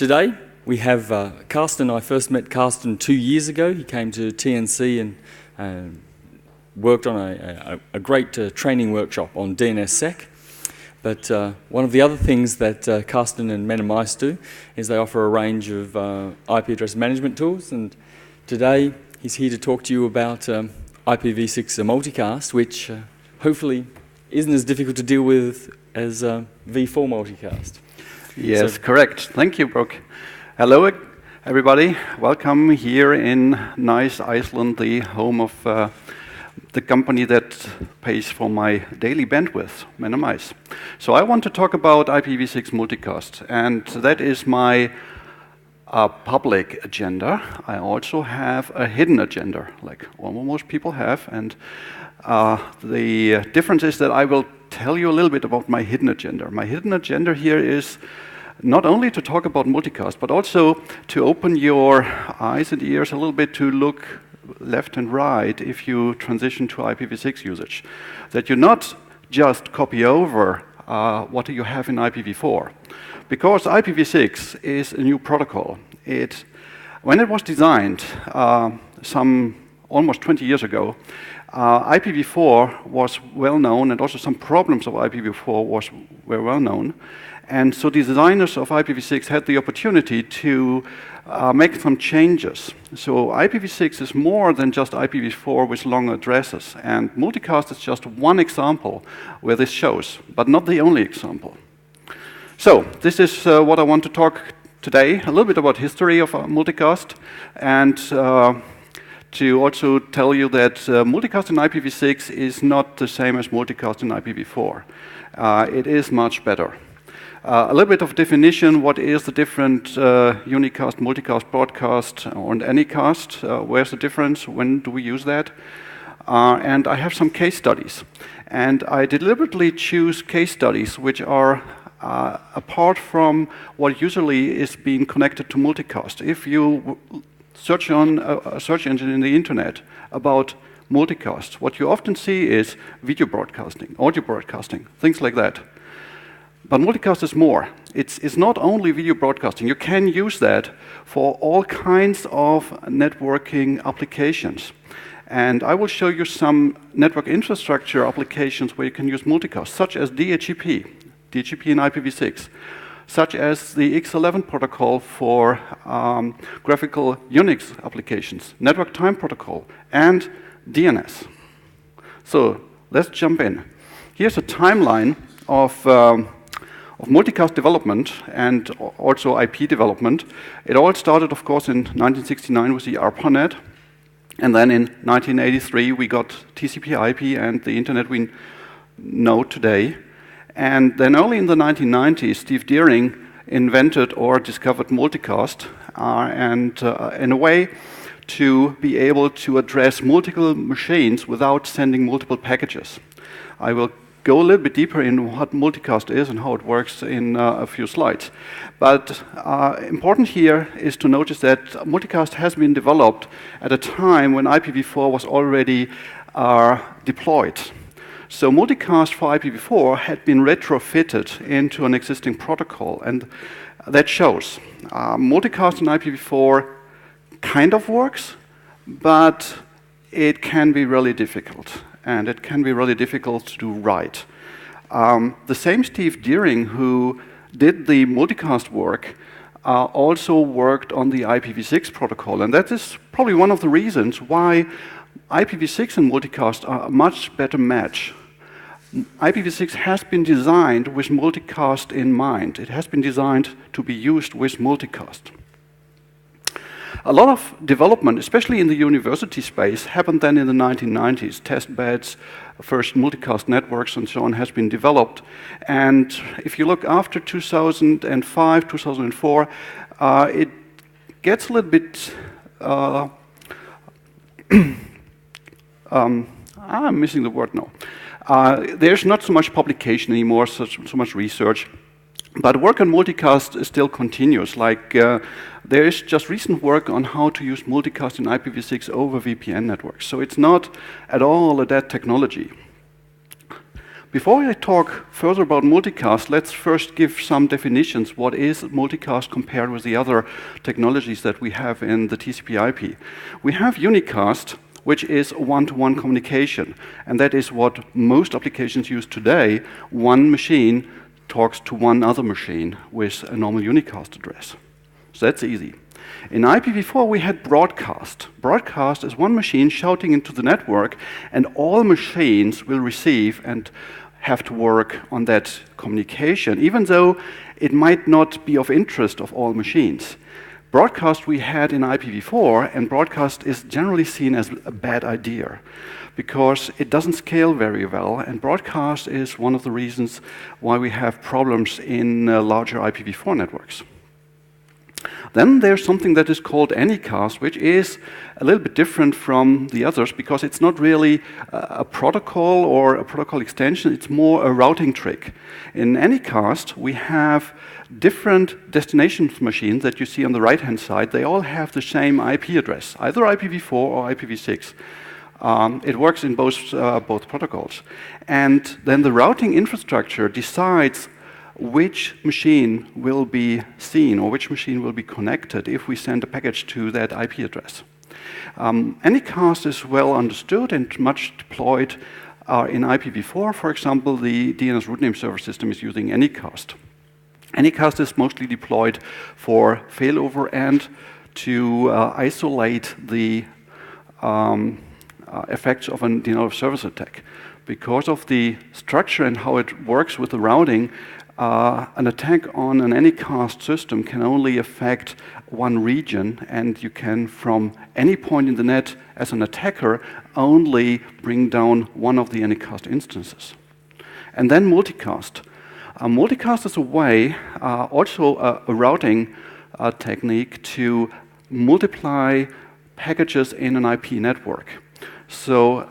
Today we have Carsten. I first met Carsten 2 years ago. He came to TNC and worked on a great training workshop on DNSSEC. But one of the other things that Carsten and men&mice do is they offer a range of IP address management tools, and today he's here to talk to you about IPv6 Multicast, which hopefully isn't as difficult to deal with as v4 Multicast. Yes, correct. Thank you, Brooke. Hello, everybody. Welcome here in nice Iceland, the home of the company that pays for my daily bandwidth, men&mice. So I want to talk about IPv6 Multicast, and that is my public agenda. I also have a hidden agenda, like almost people have, and the difference is that I will tell you a little bit about my hidden agenda. My hidden agenda here is not only to talk about multicast, but also to open your eyes and ears a little bit to look left and right if you transition to IPv6 usage. That you not just copy over what you have in IPv4. Because IPv6 is a new protocol. When it was designed some almost 20 years ago, IPv4 was well known, and also some problems of IPv4 were well known. And so the designers of IPv6 had the opportunity to make some changes. So IPv6 is more than just IPv4 with long addresses. And multicast is just one example where this shows, but not the only example. So this is what I want to talk today, a little bit about history of multicast, and to also tell you that multicast in IPv6 is not the same as multicast in IPv4. It is much better. A little bit of definition, what is the different unicast, multicast, broadcast, or anycast? Where's the difference? When do we use that? And I have some case studies. And I deliberately choose case studies which are apart from what usually is being connected to multicast. If you search on a search engine in the internet about multicast, what you often see is video broadcasting, audio broadcasting, things like that. But multicast is more. It's not only video broadcasting. You can use that for all kinds of networking applications. And I will show you some network infrastructure applications where you can use multicast, such as DHCP in IPv6, such as the X11 protocol for graphical Unix applications, network time protocol, and DNS. So let's jump in. Here's a timeline of multicast development and also IP development. It all started, of course, in 1969 with the ARPANET, and then in 1983 we got TCP/IP and the internet we know today. And then only in the 1990s, Steve Deering invented or discovered multicast, and in a way to be able to address multiple machines without sending multiple packages. I will go a little bit deeper in what multicast is and how it works in a few slides. But important here is to notice that multicast has been developed at a time when IPv4 was already deployed. So multicast for IPv4 had been retrofitted into an existing protocol, and that shows. Multicast in IPv4 kind of works, but it can be really difficult. And it can be really difficult to do right. The same Steve Deering who did the multicast work also worked on the IPv6 protocol, and that is probably one of the reasons why IPv6 and multicast are a much better match. IPv6 has been designed with multicast in mind. It has been designed to be used with multicast. A lot of development, especially in the university space, happened then in the 1990s. Test beds, first multicast networks, and so on has been developed. And if you look after 2005, 2004, it gets a little bit. I'm missing the word now. There's not so much publication anymore, so much research. But work on multicast still continues. Like there is just recent work on how to use multicast in IPv6 over VPN networks. So it's not at all a dead technology. Before I talk further about multicast, let's first give some definitions. What is multicast compared with the other technologies that we have in the TCP/IP? We have Unicast, which is one-to-one communication, and that is what most applications use today. One machine talks to one other machine with a normal unicast address. So that's easy. In IPv4, we had broadcast. Broadcast is one machine shouting into the network, and all machines will receive and have to work on that communication, even though it might not be of interest of all machines. Broadcast we had in IPv4, and broadcast is generally seen as a bad idea because it doesn't scale very well, and broadcast is one of the reasons why we have problems in larger IPv4 networks. Then there's something that is called Anycast, which is a little bit different from the others because it's not really a protocol or a protocol extension, it's more a routing trick. In Anycast, we have different destination machines that you see on the right-hand side. They all have the same IP address, either IPv4 or IPv6. It works in both protocols. And then the routing infrastructure decides which machine will be seen or which machine will be connected if we send a package to that IP address. Anycast is well understood and much deployed in IPv4. For example, the DNS root name server system is using Anycast. Anycast is mostly deployed for failover and to isolate the effects of a denial of service attack. Because of the structure and how it works with the routing, an attack on an Anycast system can only affect one region, and you can, from any point in the net as an attacker, only bring down one of the Anycast instances. And then multicast. Multicast is a way, also a routing technique to multiply packages in an IP network. So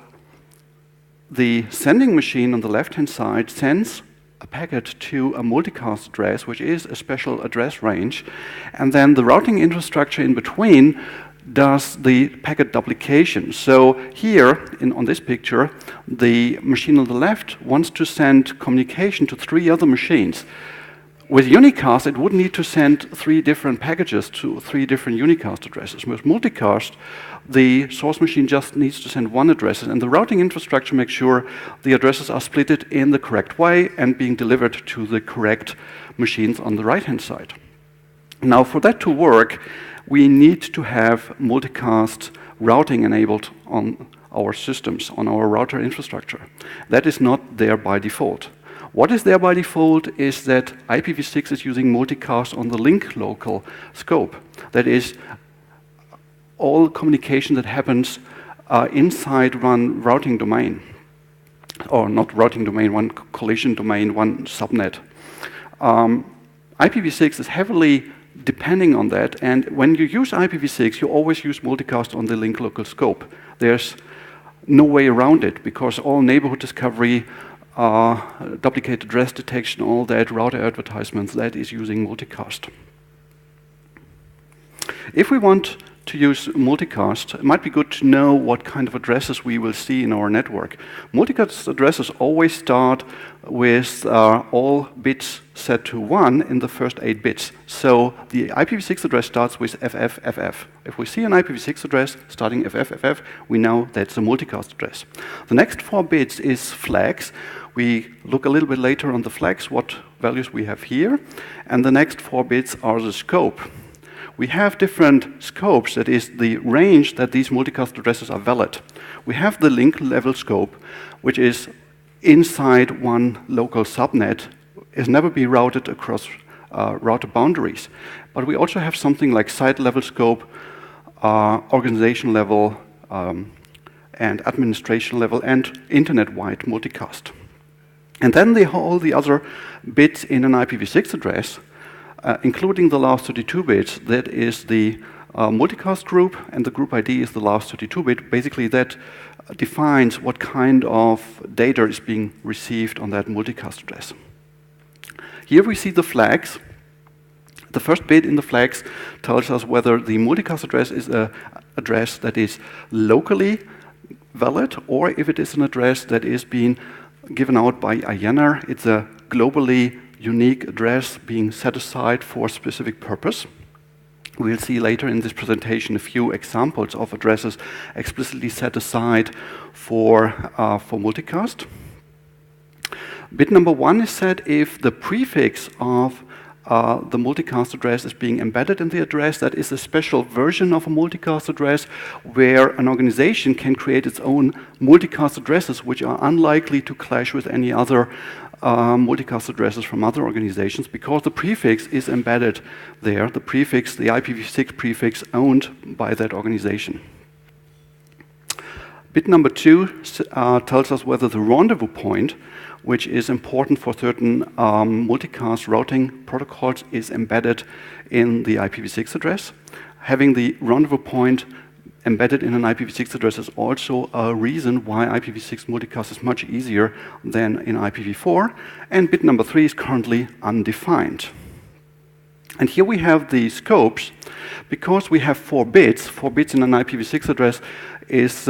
the sending machine on the left-hand side sends a packet to a multicast address, which is a special address range, and then the routing infrastructure in between does the packet duplication. So here, on this picture, the machine on the left wants to send communication to 3 other machines. With Unicast, it would need to send 3 different packages to 3 different Unicast addresses. With multicast, the source machine just needs to send 1 address, and the routing infrastructure makes sure the addresses are splitted in the correct way and being delivered to the correct machines on the right-hand side. Now, for that to work, we need to have multicast routing enabled on our systems, on our router infrastructure. That is not there by default. What is there by default is that IPv6 is using multicast on the link local scope. That is, all communication that happens inside one routing domain, or not routing domain, one collision domain, one subnet. IPv6 is heavily depending on that, and when you use IPv6, you always use multicast on the link local scope. There's no way around it, because all neighborhood discovery, duplicate address detection, all that, router advertisements, that is using multicast. If we want to use multicast, it might be good to know what kind of addresses we will see in our network. Multicast addresses always start with all bits set to 1 in the first 8 bits. So the IPv6 address starts with FFFF. If we see an IPv6 address starting FFFF, we know that's a multicast address. The next 4 bits is flags. We look a little bit later on the flags, what values we have here. And the next 4 bits are the scope. We have different scopes, that is the range that these multicast addresses are valid. We have the link level scope, which is inside one local subnet, is never be routed across router boundaries. But we also have something like site level scope, organization level, and administration level, and internet-wide multicast. And then all the other bits in an IPv6 address, including the last 32 bits, that is the multicast group, and the group ID is the last 32-bit. Basically, that defines what kind of data is being received on that multicast address. Here we see the flags. The first bit in the flags tells us whether the multicast address is an address that is locally valid, or if it is an address that is being given out by IANA. It's a globally unique address being set aside for a specific purpose. We'll see later in this presentation a few examples of addresses explicitly set aside for multicast. Bit number 1 is set if the prefix of the multicast address is being embedded in the address. That is a special version of a multicast address where an organization can create its own multicast addresses, which are unlikely to clash with any other multicast addresses from other organizations because the prefix is embedded there, the prefix, the IPv6 prefix owned by that organization. Bit number 2 tells us whether the rendezvous point, which is important for certain multicast routing protocols, is embedded in the IPv6 address. Having the rendezvous point embedded in an IPv6 address is also a reason why IPv6 multicast is much easier than in IPv4. And bit number 3 is currently undefined. And here we have the scopes. Because we have 4 bits in an IPv6 address is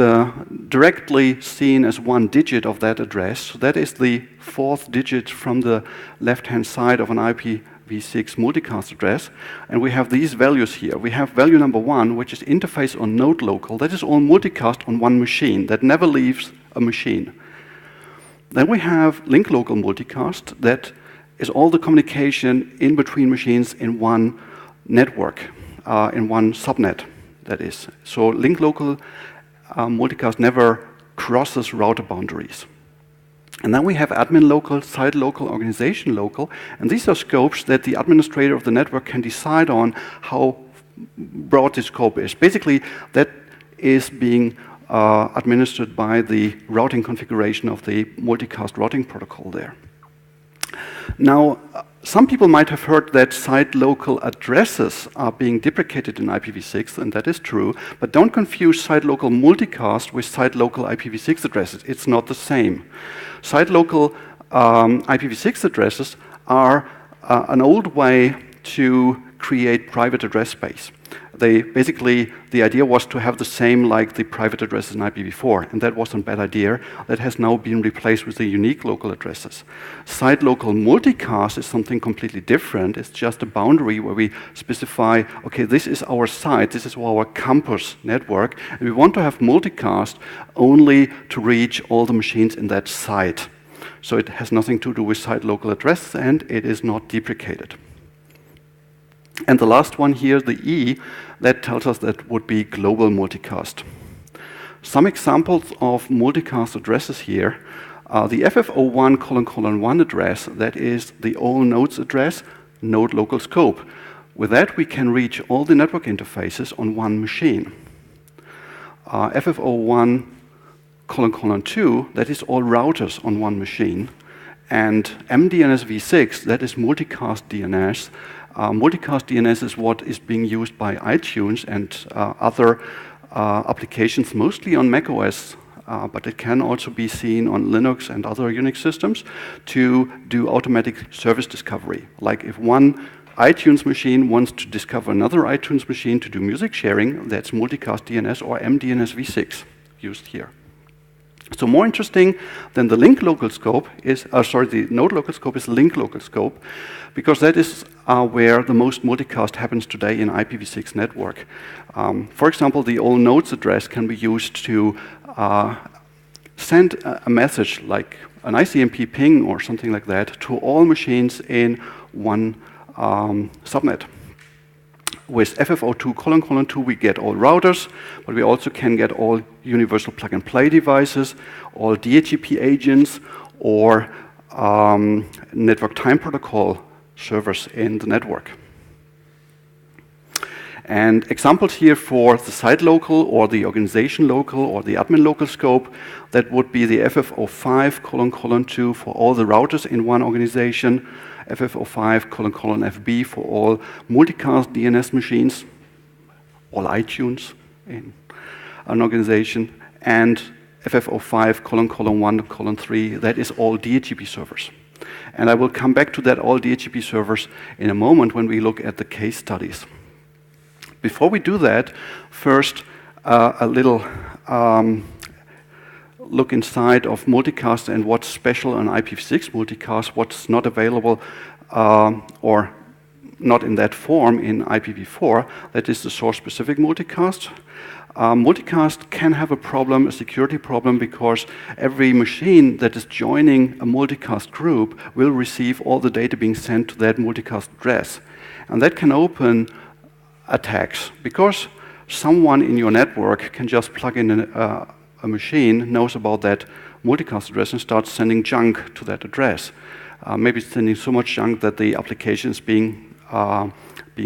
directly seen as 1 digit of that address. So that is the 4th digit from the left-hand side of an IPv6 multicast address. And we have these values here. We have value number 1, which is interface on node local. That is all multicast on one machine. That never leaves a machine. Then we have link local multicast. That is all the communication in between machines in one network, in one subnet, that is. So link local multicast never crosses router boundaries. And then we have admin local, site local, organization local, and these are scopes that the administrator of the network can decide on how broad the scope is. Basically, that is being administered by the routing configuration of the multicast routing protocol there. Now, some people might have heard that site local addresses are being deprecated in IPv6, and that is true, but don't confuse site local multicast with site local IPv6 addresses. It's not the same. Site local IPv6 addresses are an old way to create private address space. Basically, the idea was to have the same like the private addresses in IPv4, and that was a bad idea. That has now been replaced with the unique local addresses. Site local multicast is something completely different. It's just a boundary where we specify, okay, this is our site, this is our campus network, and we want to have multicast only to reach all the machines in that site. So it has nothing to do with site local address, and it is not deprecated. And the last one here, the E, that tells us that would be global multicast. Some examples of multicast addresses here are the FF01:1 address, that is the all nodes address, node local scope. With that, we can reach all the network interfaces on one machine. FF01:2, that is all routers on one machine. And MDNS-v6, that is multicast DNS. Multicast DNS is what is being used by iTunes and other applications, mostly on macOS, but it can also be seen on Linux and other Unix systems to do automatic service discovery. Like if one iTunes machine wants to discover another iTunes machine to do music sharing, that's multicast DNS or MDNS-v6 used here. So more interesting than the link local scope is, the node local scope is link local scope, because that is where the most multicast happens today in IPv6 network. For example, the all nodes address can be used to send a message like an ICMP ping or something like that to all machines in one subnet. With FF02:2, we get all routers, but we also can get all universal plug-and-play devices, all DHCP agents, or network time protocol servers in the network. And examples here for the site local, or the organization local, or the admin local scope, that would be the FF05:2 for all the routers in one organization, FF05:FB for all multicast DNS machines, all iTunes in an organization, and FF05:1:3, that is all DHCP servers. And I will come back to that all DHCP servers in a moment when we look at the case studies. Before we do that, first a little look inside of multicast and what's special on IPv6 multicast, what's not available or not in that form in IPv4, that is the source-specific multicast. Multicast can have a problem, a security problem, because every machine that is joining a multicast group will receive all the data being sent to that multicast address. And that can open attacks, because someone in your network can just plug in a machine, knows about that multicast address, and starts sending junk to that address. Maybe it's sending so much junk that the application is being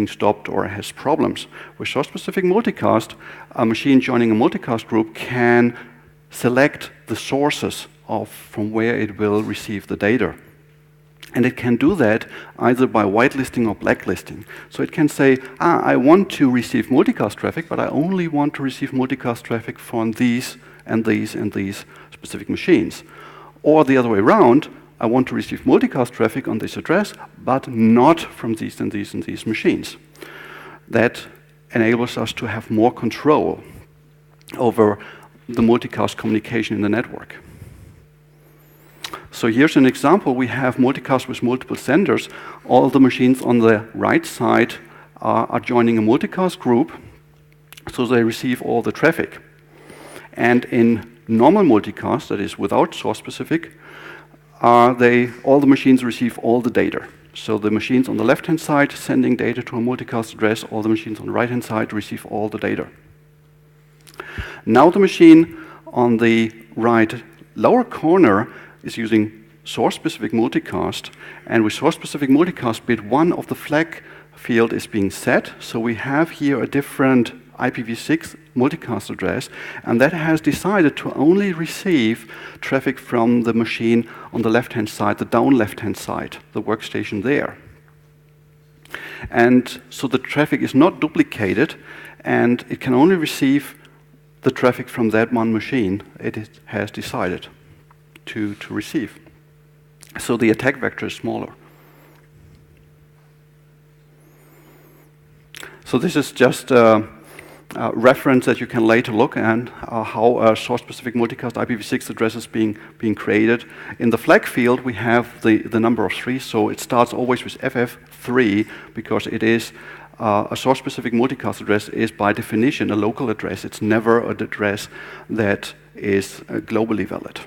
stopped or has problems. With source-specific multicast, a machine joining a multicast group can select the sources from where it will receive the data. And it can do that either by whitelisting or blacklisting. So it can say, I want to receive multicast traffic, but I only want to receive multicast traffic from these and these and these specific machines. Or the other way around, I want to receive multicast traffic on this address, but not from these and these and these machines. That enables us to have more control over the multicast communication in the network. So here's an example. We have multicast with multiple senders. All the machines on the right side are joining a multicast group, so they receive all the traffic. And in normal multicast, that is without source-specific, all the machines receive all the data. So the machines on the left-hand side sending data to a multicast address, all the machines on the right-hand side receive all the data. Now the machine on the right lower corner is using source-specific multicast, and with source-specific multicast, bit 1 of the flag field is being set, so we have here a different IPv6 multicast address, and that has decided to only receive traffic from the machine on the left-hand side, the down left-hand side, the workstation there. And so the traffic is not duplicated, and it can only receive the traffic from that one machine it has decided to receive. So the attack vector is smaller. So this is just a reference that you can later look at how a source-specific multicast IPv6 address is being created. In the flag field, we have the number of 3, so it starts always with FF3 because it is a source-specific multicast address is by definition a local address. It's never an address that is globally valid.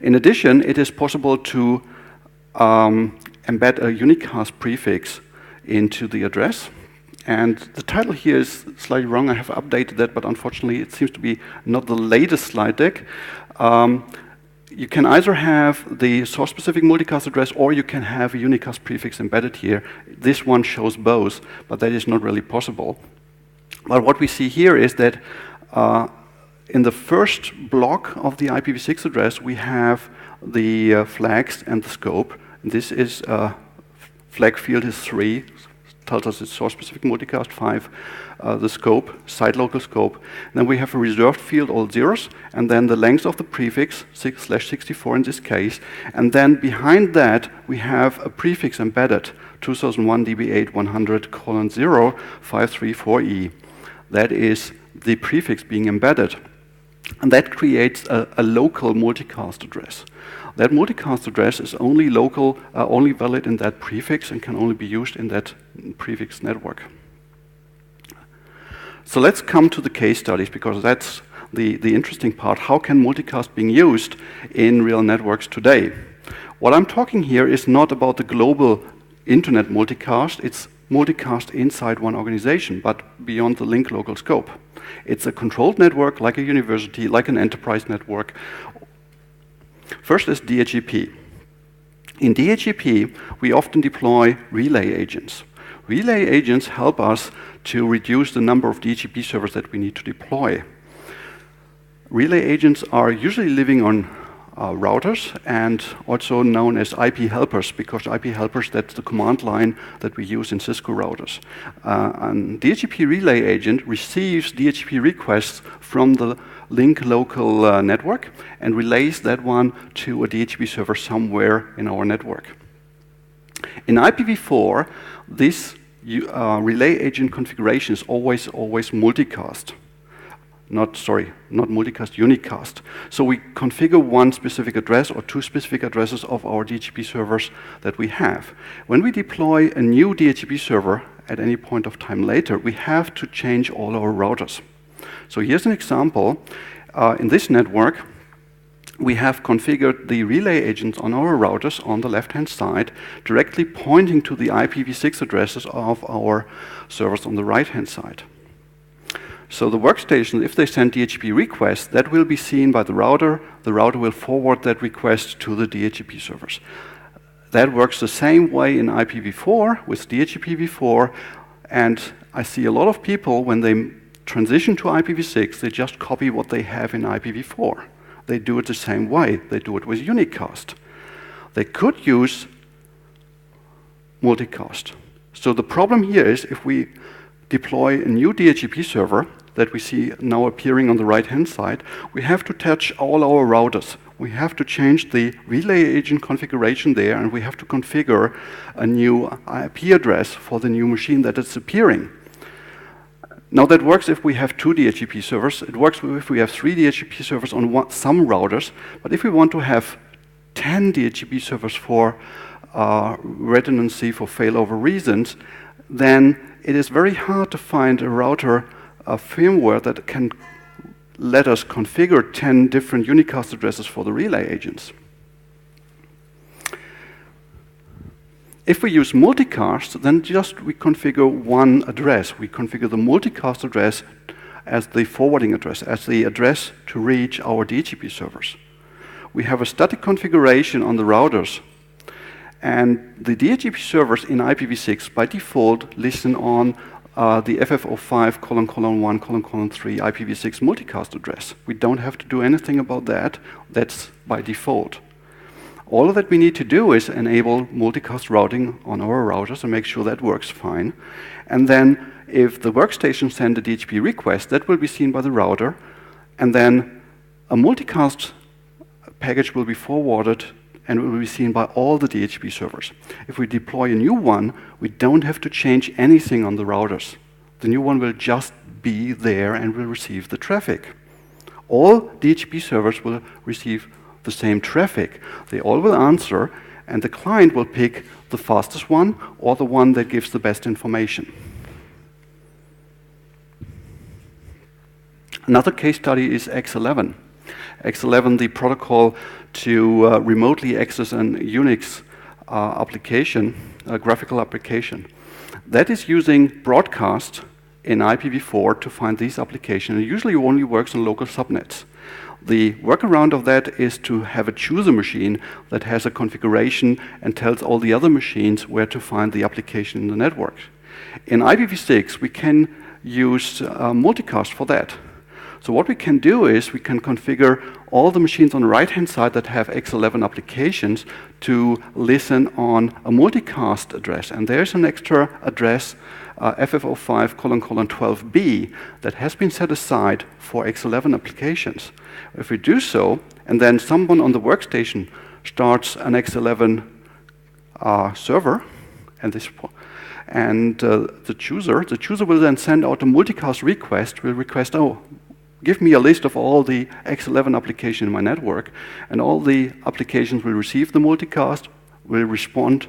In addition, it is possible to embed a Unicast prefix into the address. And the title here is slightly wrong. I have updated that, but unfortunately it seems to be not the latest slide deck. You can either have the source-specific multicast address or you can have a Unicast prefix embedded here. This one shows both, but that is not really possible. But what we see here is that in the first block of the IPv6 address, we have the flags and the scope. This is flag field is 3, tells us it's source-specific multicast. 5, the scope, site local scope. Then we have a reserved field, all zeros, and then the length of the prefix, 6/64 in this case. And then behind that, we have a prefix embedded, 2001 DB8 100:0 534E. That is the prefix being embedded. And that creates a local multicast address. That multicast address is only local, only valid in that prefix and can only be used in that prefix network. So let's come to the case studies, because that's the interesting part. How can multicast be used in real networks today? What I'm talking here is not about the global internet multicast. It's multicast inside one organization, but beyond the link local scope. It's a controlled network, like a university, like an enterprise network. First is DHCP. In DHCP, we often deploy relay agents. Relay agents help us to reduce the number of DHCP servers that we need to deploy. Relay agents are usually living on routers and also known as IP helpers, because IP helpers, that's the command line that we use in Cisco routers. And DHCP relay agent receives DHCP requests from the link local network and relays that one to a DHCP server somewhere in our network. In IPv4, this relay agent configuration is always multicast. not Multicast, Unicast. So we configure one specific address or two specific addresses of our DHCP servers that we have. When we deploy a new DHCP server at any point of time later, we have to change all our routers. So here's an example. In this network, we have configured the relay agents on our routers on the left-hand side, directly pointing to the IPv6 addresses of our servers on the right-hand side. So the workstation, if they send DHCP requests, that will be seen by the router. The router will forward that request to the DHCP servers. That works the same way in IPv4 with DHCP-v4, and I see a lot of people, when they transition to IPv6, they just copy what they have in IPv4. They do it the same way. They do it with Unicast. They could use Multicast. So the problem here is if we deploy a new DHCP server that we see now appearing on the right-hand side, we have to touch all our routers. We have to change the relay agent configuration there, and we have to configure a new IP address for the new machine that is appearing. Now that works if we have 2 DHCP servers. It works if we have 3 DHCP servers on some routers. But if we want to have 10 DHCP servers for redundancy, for failover reasons, then it is very hard to find a router firmware that can let us configure 10 different Unicast addresses for the relay agents. If we use Multicast, then just we configure one address. We configure the Multicast address as the forwarding address, as the address to reach our DHCP servers. We have a static configuration on the routers, and the DHCP servers in IPv6 by default listen on the FF05:1:3 IPv6 multicast address. We don't have to do anything about that. That's by default. All that we need to do is enable multicast routing on our routers and make sure that works fine. And then if the workstation sends a DHCP request, that will be seen by the router, and then a multicast package will be forwarded and will be seen by all the DHCP servers. If we deploy a new one, we don't have to change anything on the routers. The new one will just be there and will receive the traffic. All DHCP servers will receive the same traffic. They all will answer, and the client will pick the fastest one or the one that gives the best information. Another case study is X11. X11, the protocol to remotely access an Unix application, a graphical application. That is using broadcast in IPv4 to find these applications. It usually only works on local subnets. The workaround of that is to have a chooser machine that has a configuration and tells all the other machines where to find the application in the network. In IPv6, we can use Multicast for that. So what we can do is we can configure all the machines on the right-hand side that have X11 applications to listen on a multicast address. And there's an extra address, FF05:12B, that has been set aside for X11 applications. If we do so, and then someone on the workstation starts an X11 server, and the chooser will then send out a multicast request, will request, oh, give me a list of all the X11 applications in my network, and all the applications will receive the multicast, will respond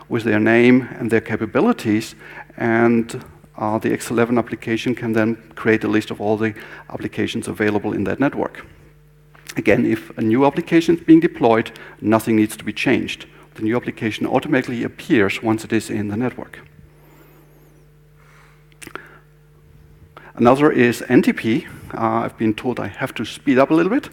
with their name and their capabilities, and the X11 application can then create a list of all the applications available in that network. Again, if a new application is being deployed, nothing needs to be changed. The new application automatically appears once it is in the network. Another is NTP. I've been told I have to speed up a little bit.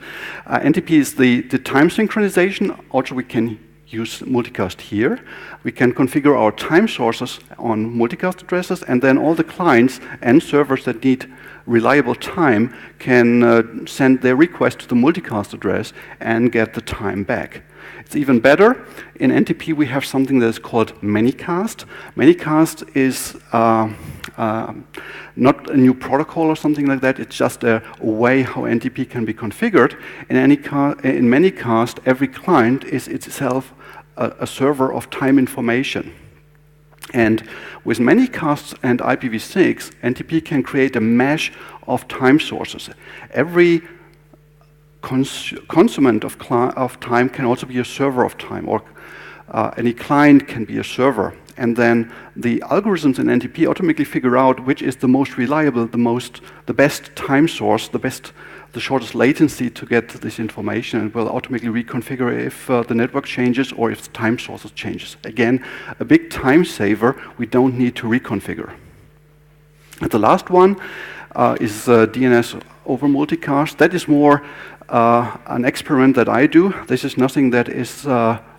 NTP is the time synchronization. Also, we can use multicast here. We can configure our time sources on multicast addresses, and then all the clients and servers that need reliable time can send their request to the multicast address and get the time back. It's even better. In NTP, we have something that is called mitigation. Mitigation is not a new protocol or something like that. It's just a way how NTP can be configured. In mitigation, every client is itself a server of time information. And with many casts and IPv6, NTP can create a mesh of time sources. Every consummate of time can also be a server of time, or any client can be a server. And then the algorithms in NTP automatically figure out which is the most reliable, the best time source, the shortest latency to get this information, and will automatically reconfigure if the network changes or if the time sources changes. Again, a big time saver we don't need to reconfigure. And the last one is DNS over multicast. That is more an experiment that I do. This is nothing that is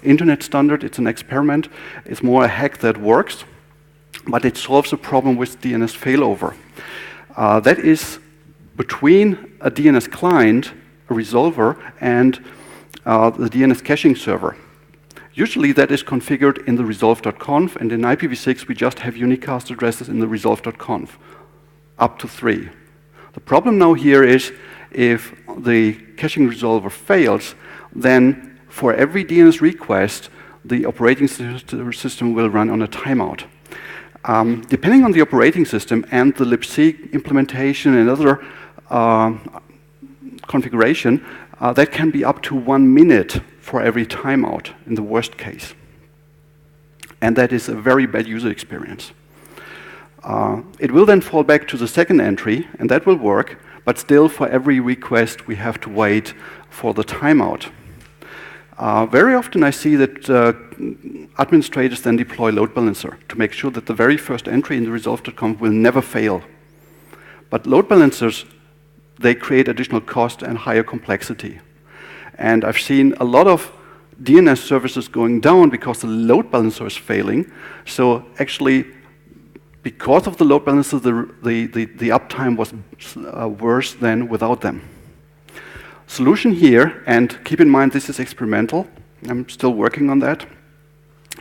internet standard. It's an experiment. It's more a hack that works, but it solves a problem with DNS failover. That is between a DNS client, a resolver, and the DNS caching server. Usually that is configured in the resolve.conf, and in IPv6 we just have unicast addresses in the resolve.conf, up to 3. The problem now here is if the caching resolver fails, then for every DNS request, the operating system will run on a timeout. Depending on the operating system and the libc implementation and other configuration, that can be up to 1 minute for every timeout in the worst case. And that is a very bad user experience. It will then fall back to the second entry, and that will work, but still for every request we have to wait for the timeout. Very often I see that administrators then deploy load balancer to make sure that the very first entry in the resolve.conf will never fail. But load balancers, they create additional cost and higher complexity. And I've seen a lot of DNS services going down because the load balancer is failing. So actually, because of the load balancer, the uptime was worse than without them. Solution here, and keep in mind this is experimental, I'm still working on that,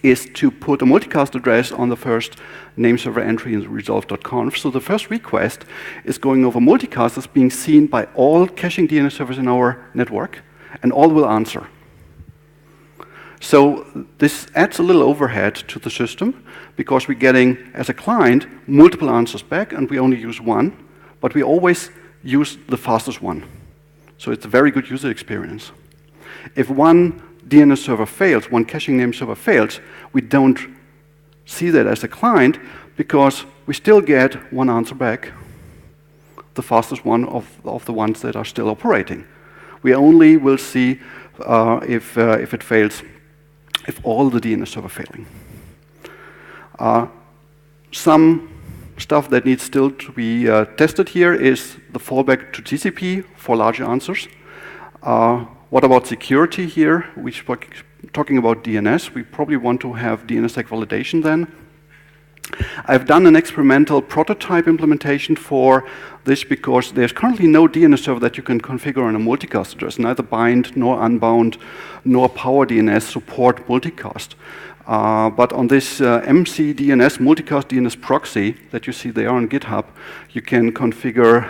is to put a multicast address on the first name server entry in the resolve.conf. So the first request is going over multicast, is being seen by all caching DNS servers in our network, and all will answer. So this adds a little overhead to the system because we're getting, as a client, multiple answers back, and we only use one, but we always use the fastest one. So it's a very good user experience. If one DNS server fails, one caching name server fails, we don't see that as a client because we still get one answer back, the fastest one of the ones that are still operating. We only will see if it fails, if all the DNS server failing. Some stuff that needs still to be tested here is the fallback to TCP for larger answers. What about security here? We're talking about DNS. We probably want to have DNSSEC validation then. I've done an experimental prototype implementation for this because there's currently no DNS server that you can configure on a multicast address. Neither bind, nor unbound, nor power DNS support multicast. But on this MCDNS, multicast DNS proxy that you see there on GitHub, you can configure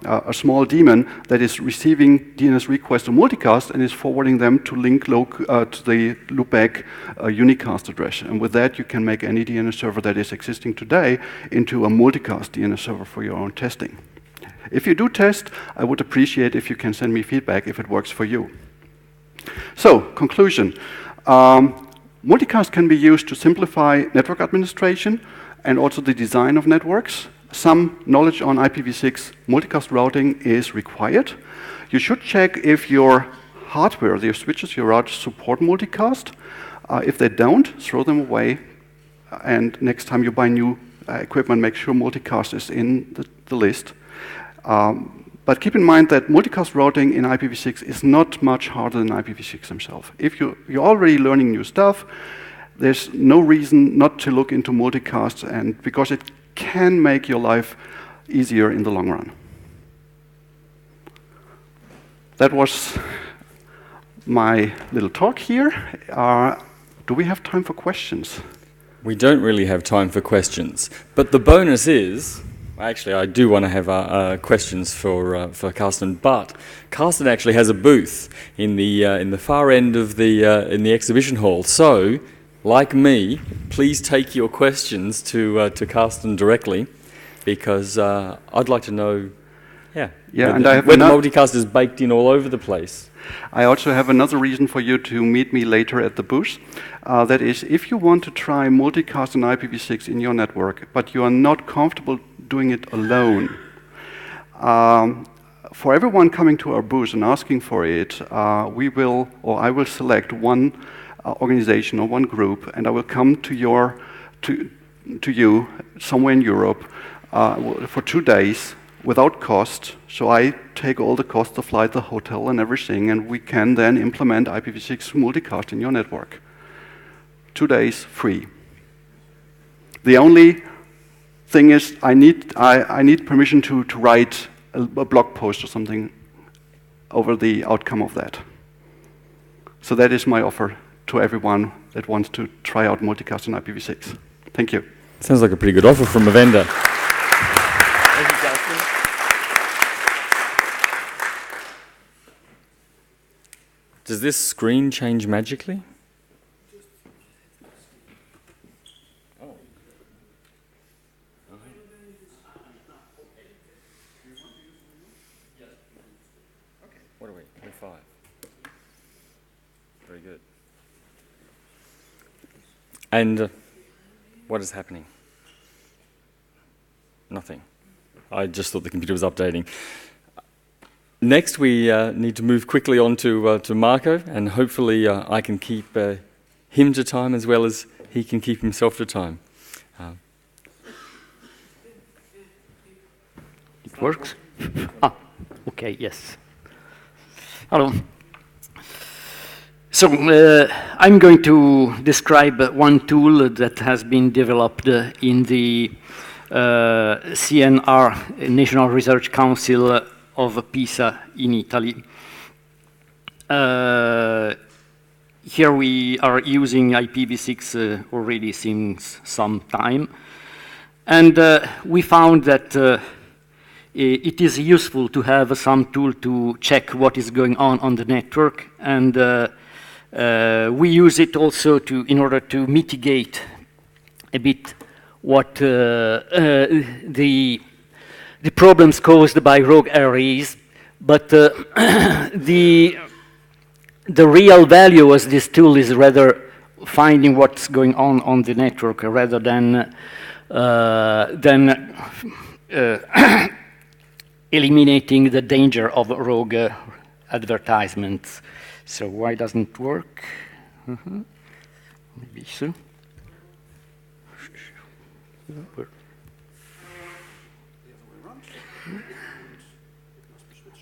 a small daemon that is receiving DNS requests on multicast and is forwarding them to link to the loopback unicast address. And with that, you can make any DNS server that is existing today into a multicast DNS server for your own testing. If you do test, I would appreciate if you can send me feedback if it works for you. So, conclusion. Multicast can be used to simplify network administration and also the design of networks. Some knowledge on IPv6 multicast routing is required. You should check if your hardware, your switches, your routers support multicast. If they don't, throw them away. And next time you buy new equipment, make sure multicast is in the list. But keep in mind that multicast routing in IPv6 is not much harder than IPv6 himself. If you're already learning new stuff, there's no reason not to look into multicast, and because it can make your life easier in the long run. That was my little talk here. Do we have time for questions? We don't really have time for questions, but the bonus is, actually, I do want to have questions for Carsten, but Carsten actually has a booth in the far end of the in the exhibition hall. So, like me, please take your questions to Carsten directly, because I'd like to know, whether Multicast is baked in all over the place. I also have another reason for you to meet me later at the booth. That is, if you want to try Multicast and IPv6 in your network, but you are not comfortable doing it alone, for everyone coming to our booth and asking for it, I will select one organization or one group, and I will come to you somewhere in Europe for 2 days without cost. So I take all the cost, the flight, the hotel, and everything, and we can then implement IPv6 Multicast in your network. 2 days free. The only thing is, I need permission to write a blog post or something over the outcome of that. So that is my offer to everyone that wants to try out Multicast and IPv6. Thank you. Sounds like a pretty good offer from a vendor. Thank you, Carsten. Does this screen change magically? What are we? 25. Very good. And what is happening? Nothing. I just thought the computer was updating. Next, we need to move quickly on to Marco, and hopefully I can keep him to time as well as he can keep himself to time. It works? Okay, yes. Hello. So I'm going to describe one tool that has been developed in the CNR, National Research Council of Pisa in Italy. Here we are using IPv6 already since some time, and we found that it is useful to have some tool to check what is going on the network, and we use it also in order to mitigate a bit what the problems caused by rogue arrays, but the real value of this tool is rather finding what's going on the network rather than eliminating the danger of rogue advertisements. So why doesn't it work? Maybe so.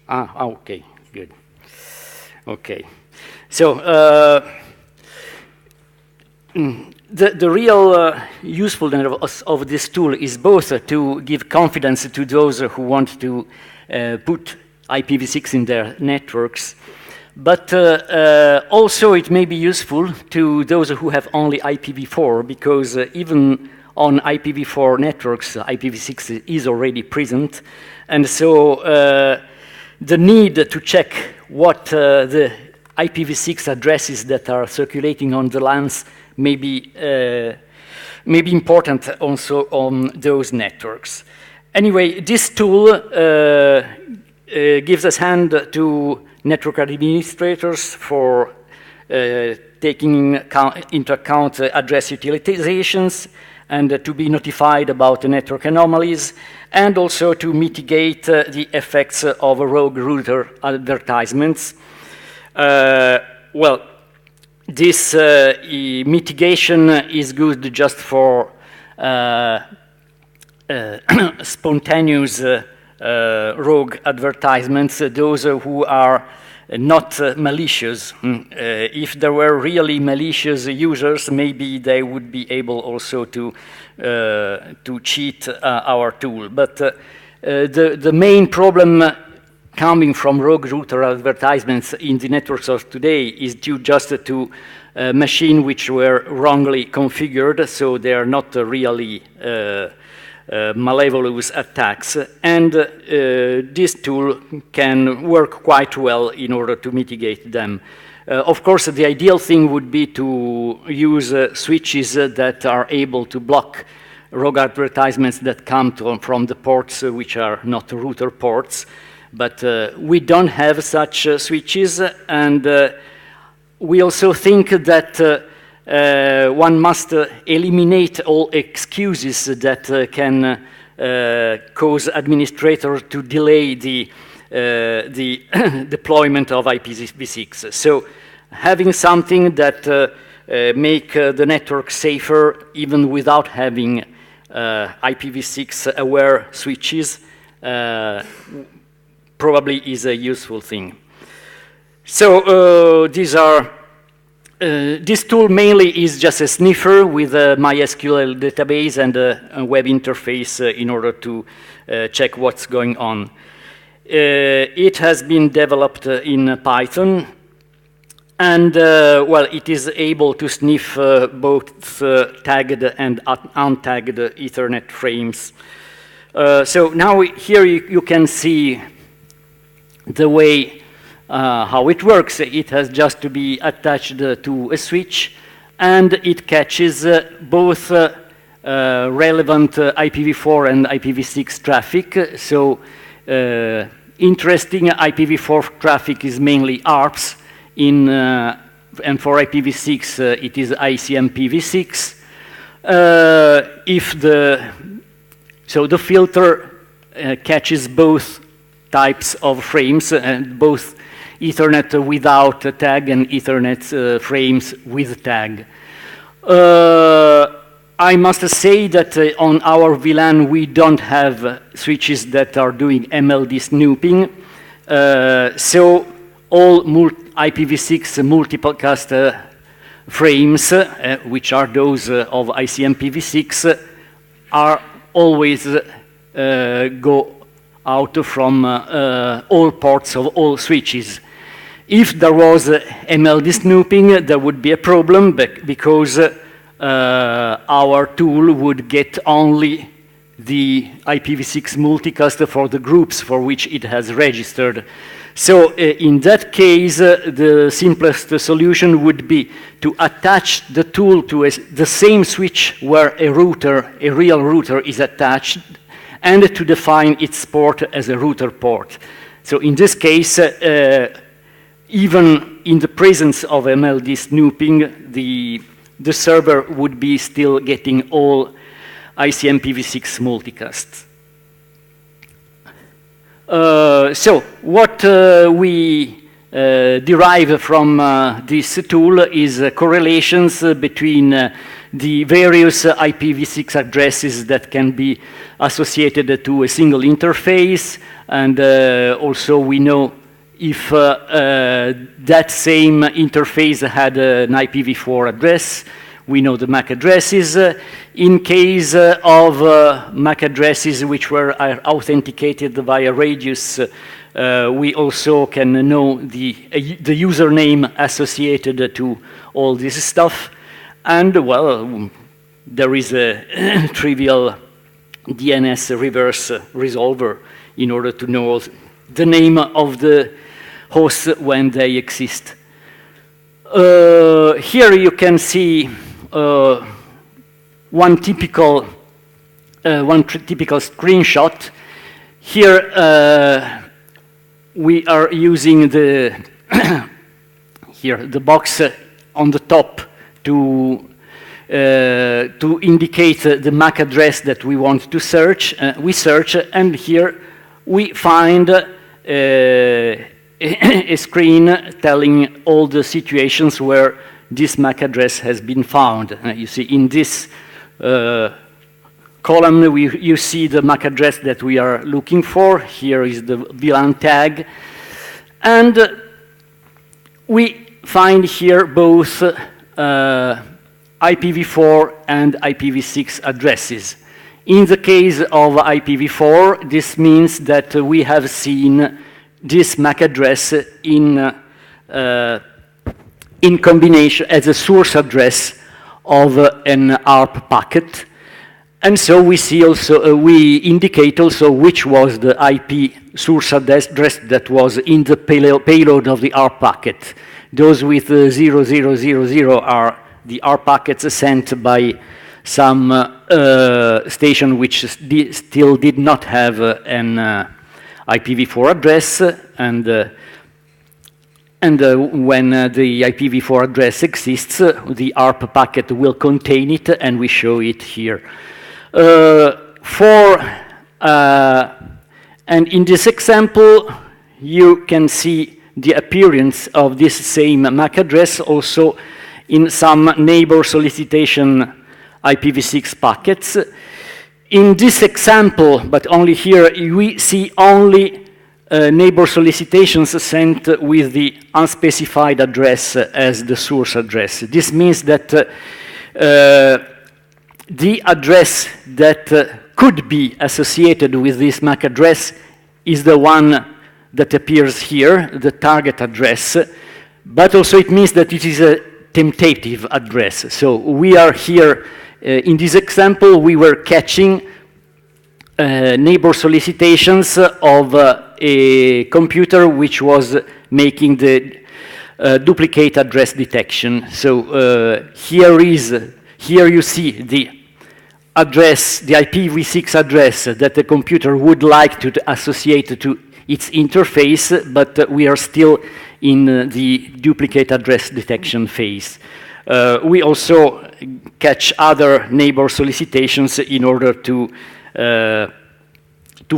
Okay, good. Okay, so the real usefulness of this tool is both to give confidence to those who want to put IPv6 in their networks, but also it may be useful to those who have only IPv4, because even on IPv4 networks, IPv6 is already present, and so the need to check what the IPv6 addresses that are circulating on the LANs may be important also on those networks. Anyway, this tool gives us hand to network administrators for taking into account address utilizations, and to be notified about the network anomalies, and also to mitigate the effects of rogue router advertisements. Well, this mitigation is good just for spontaneous rogue advertisements, those who are not malicious. If there were really malicious users, maybe they would be able also to cheat our tool. But the main problem coming from rogue router advertisements in the networks of today is due just to machines which were wrongly configured, so they are not really malicious attacks, and this tool can work quite well in order to mitigate them. Of course, the ideal thing would be to use switches that are able to block rogue advertisements that come from the ports which are not router ports. But we don't have such switches, and we also think that one must eliminate all excuses that can cause administrators to delay the deployment of IPv6. So having something that make the network safer even without having IPv6 aware switches probably is a useful thing. So this tool mainly is just a sniffer with a MySQL database and a web interface in order to check what's going on. It has been developed in Python, and well, it is able to sniff both tagged and untagged Ethernet frames. So now here you can see the way how it works. It has just to be attached to a switch, and it catches both relevant IPv4 and IPv6 traffic. So interesting IPv4 traffic is mainly ARPs, and for IPv6 it is ICMPv6. So the filter catches both types of frames, and both Ethernet without tag and Ethernet frames with tag. I must say that on our VLAN we don't have switches that are doing MLD snooping. So all IPv6 multicast frames, which are those of ICMPv6, are always go out from all ports of all switches. If there was MLD snooping, there would be a problem because our tool would get only the IPv6 multicast for the groups for which it has registered. So in that case, the simplest solution would be to attach the tool to the same switch where a real router is attached, and to define its port as a router port. So in this case, even in the presence of MLD snooping, the server would be still getting all ICMPv6 multicasts. So what we derive from this tool is correlations between the various IPv6 addresses that can be associated to a single interface, and also we know if that same interface had an IPv4 address. We know the MAC addresses. In case of MAC addresses which were authenticated via radius, we also can know the username associated to all this stuff. And, well, there is a trivial DNS reverse resolver in order to know the name of the hosts when they exist. Here you can see one typical screenshot. Here we are using the box on the top to indicate the MAC address that we want to search. We search, and here we find a screen telling all the situations where this MAC address has been found. You see in this column, you see the MAC address that we are looking for. Here is the VLAN tag. And we find here both IPv4 and IPv6 addresses. In the case of IPv4, this means that we have seen this MAC address in combination as a source address of an ARP packet. And so we see also, we indicate also which was the IP source address that was in the payload of the ARP packet. Those with 0000 are the R packets sent by some station which still did not have an IPv4 address, and when the IPv4 address exists, the ARP packet will contain it, and we show it here. And in this example, you can see the appearance of this same MAC address also in some neighbor solicitation IPv6 packets. In this example, but only here, we see only neighbor solicitations sent with the unspecified address as the source address. This means that the address that could be associated with this MAC address is the one that appears here, the target address, but also it means that it is a tentative address. So we are here, in this example, we were catching neighbor solicitations of a computer which was making the duplicate address detection. So here you see the address, the IPv6 address that the computer would like to associate to its interface, but we are still in the duplicate address detection phase. We also catch other neighbor solicitations in order to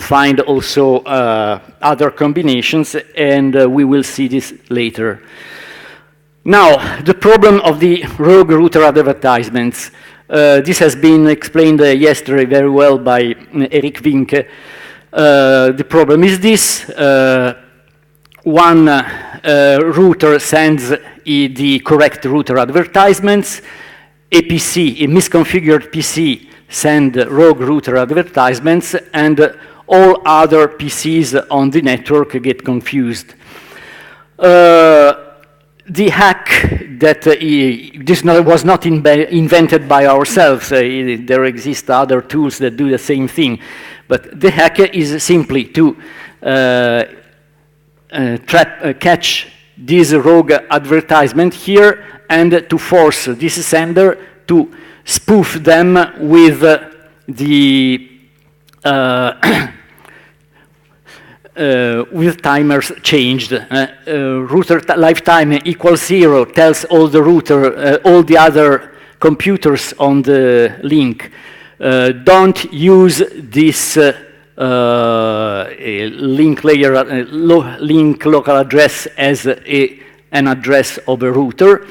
find also other combinations, and we will see this later. Now, the problem of the rogue router advertisements. This has been explained yesterday very well by Eric Winke. The problem is this. One router sends the correct router advertisements. A PC, a misconfigured PC, sends rogue router advertisements, and all other PCs on the network get confused. The hack that was not invented by ourselves. There exist other tools that do the same thing. But the hack is simply to catch this rogue advertisement here and to force this sender to spoof them with with timers changed. Router lifetime equals 0 tells all the other computers on the link, don't use this link layer, link local address as an address of a router.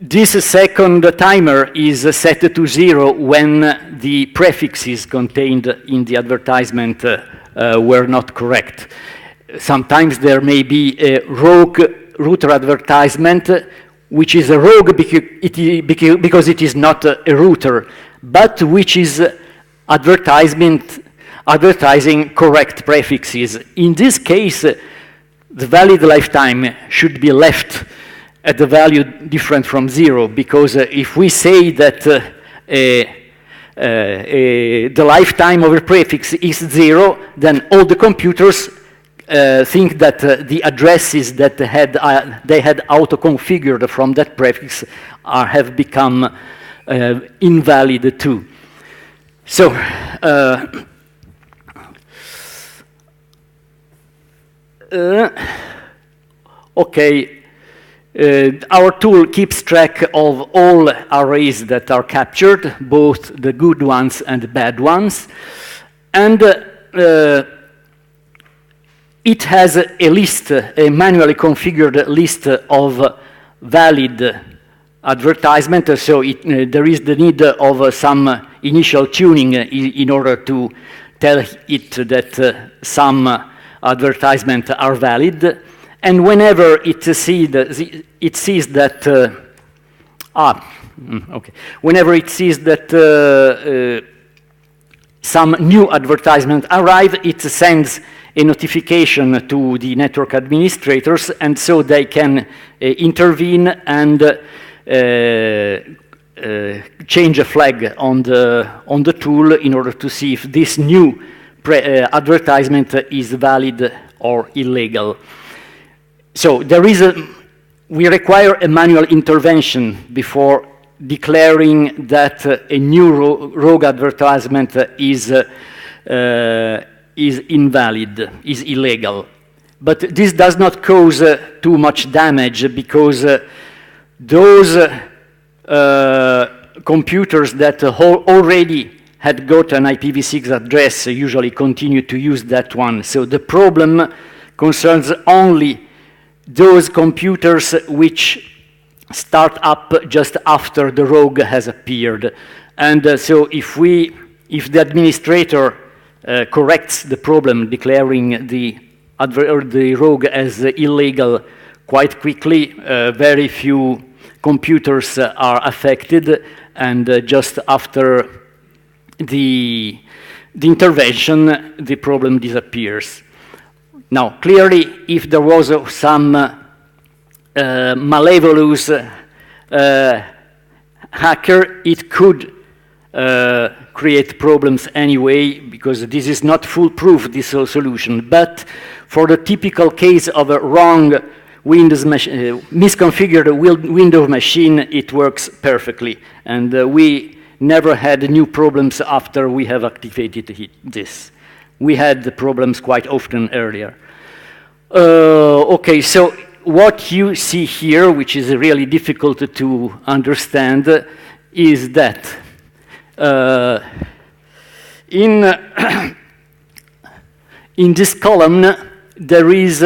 This second timer is set to 0 when the prefixes contained in the advertisement were not correct. Sometimes there may be a rogue router advertisement, which is a rogue because it is not a router, but which is advertising correct prefixes. In this case, the valid lifetime should be left at the value different from 0, because if we say that the lifetime of a prefix is 0, then all the computers think that the addresses that they had auto-configured from that prefix have become invalid too. So, okay. Our tool keeps track of all arrays that are captured, both the good ones and the bad ones. And it has a list, a manually configured list of valid advertisement. So there is the need of some initial tuning in order to tell it that some advertisements are valid. And whenever it sees that, whenever it sees that some new advertisement arrive, it sends a notification to the network administrators, and so they can intervene and change a flag on the tool in order to see if this new advertisement is valid or illegal. So there is we require a manual intervention before declaring that a new rogue advertisement is invalid, is illegal. But this does not cause too much damage because those computers that already had got an IPv6 address usually continue to use that one. So the problem concerns only those computers which start up just after the rogue has appeared. And so if the administrator corrects the problem, declaring the rogue as illegal quite quickly, very few computers are affected, and just after the intervention, the problem disappears. Now, clearly, if there was some malevolous hacker, it could create problems anyway, because this is not foolproof, this solution. But for the typical case of a wrong Windows misconfigured Windows machine, it works perfectly. And we never had new problems after we have activated this. We had the problems quite often earlier. Okay, so what you see here, which is really difficult to understand, is that in this column, there is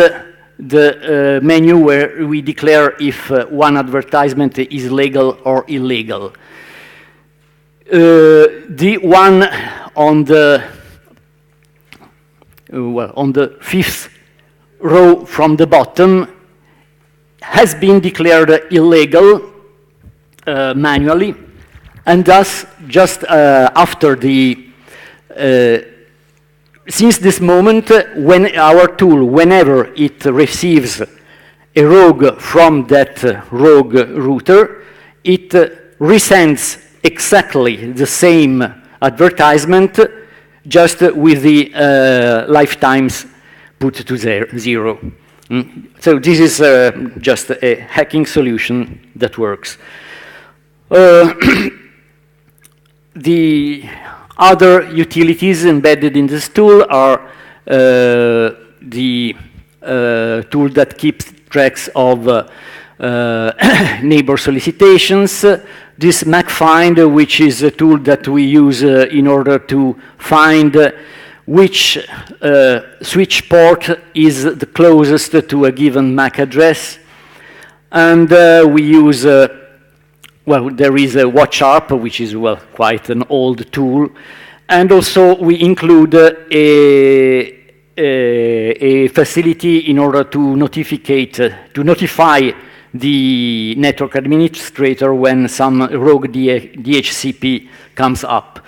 the menu where we declare if one advertisement is legal or illegal. The one on the fifth row from the bottom has been declared illegal manually, and thus just after the since this moment, when our tool, whenever it receives a rogue from that rogue router, it resends exactly the same advertisement, just with the lifetimes put to zero. So this is just a hacking solution that works. The other utilities embedded in this tool are the tool that keeps tracks of neighbor solicitations, this MacFind, which is a tool that we use in order to find which switch port is the closest to a given MAC address. And we use well, there is a WatchArp, which is, well, quite an old tool. And also we include a facility in order to notify the network administrator when some rogue DHCP comes up.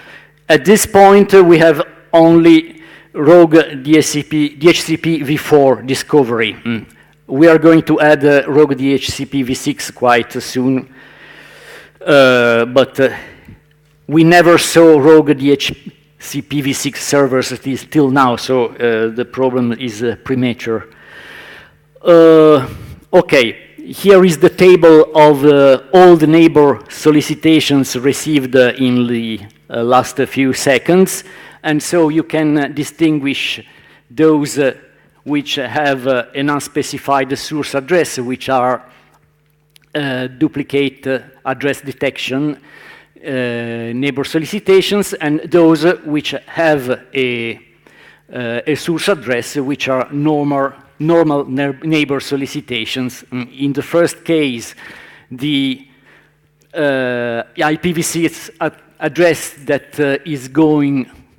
At this point, we have only rogue DHCP v4 discovery. We are going to add rogue DHCP v6 quite soon. But we never saw rogue DHCP v6 servers till now, so the problem is premature. Okay, here is the table of all the neighbor solicitations received in the last few seconds, and so you can distinguish those which have an unspecified source address, which are duplicate address detection neighbor solicitations, and those which have a source address which are normal neighbor solicitations. In the first case, the IPv6 address that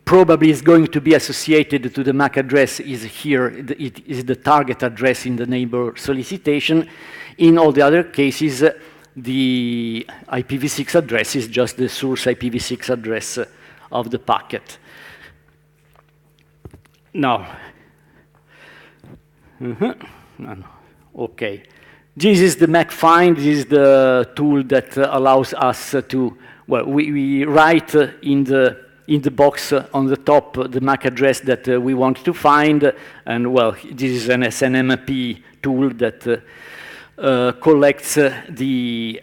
probably is going to be associated to the MAC address is here. It is the target address in the neighbor solicitation. In all the other cases, the IPv6 address is just the source IPv6 address of the packet. Now, okay. This is the MacFind. This is the tool that allows us to, well, we write in the box on the top the MAC address that we want to find, and well, this is an SNMP tool that collects the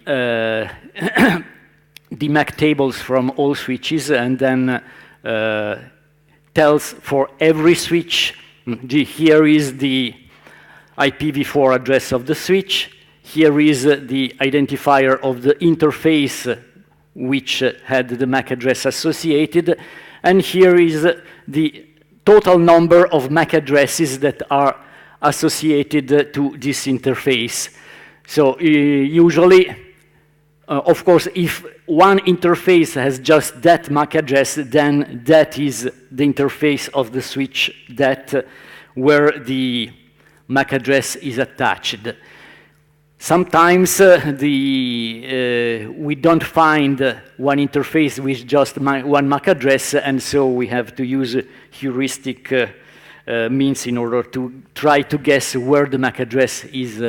the MAC tables from all switches and then tells for every switch, here is the IPv4 address of the switch, here is the identifier of the interface which had the MAC address associated, and here is the total number of MAC addresses that are associated to this interface. So usually, of course, if one interface has just that MAC address, then that is the interface of the switch that where the MAC address is attached. Sometimes we don't find one interface with just one MAC address, and so we have to use heuristic means in order to try to guess where the MAC address is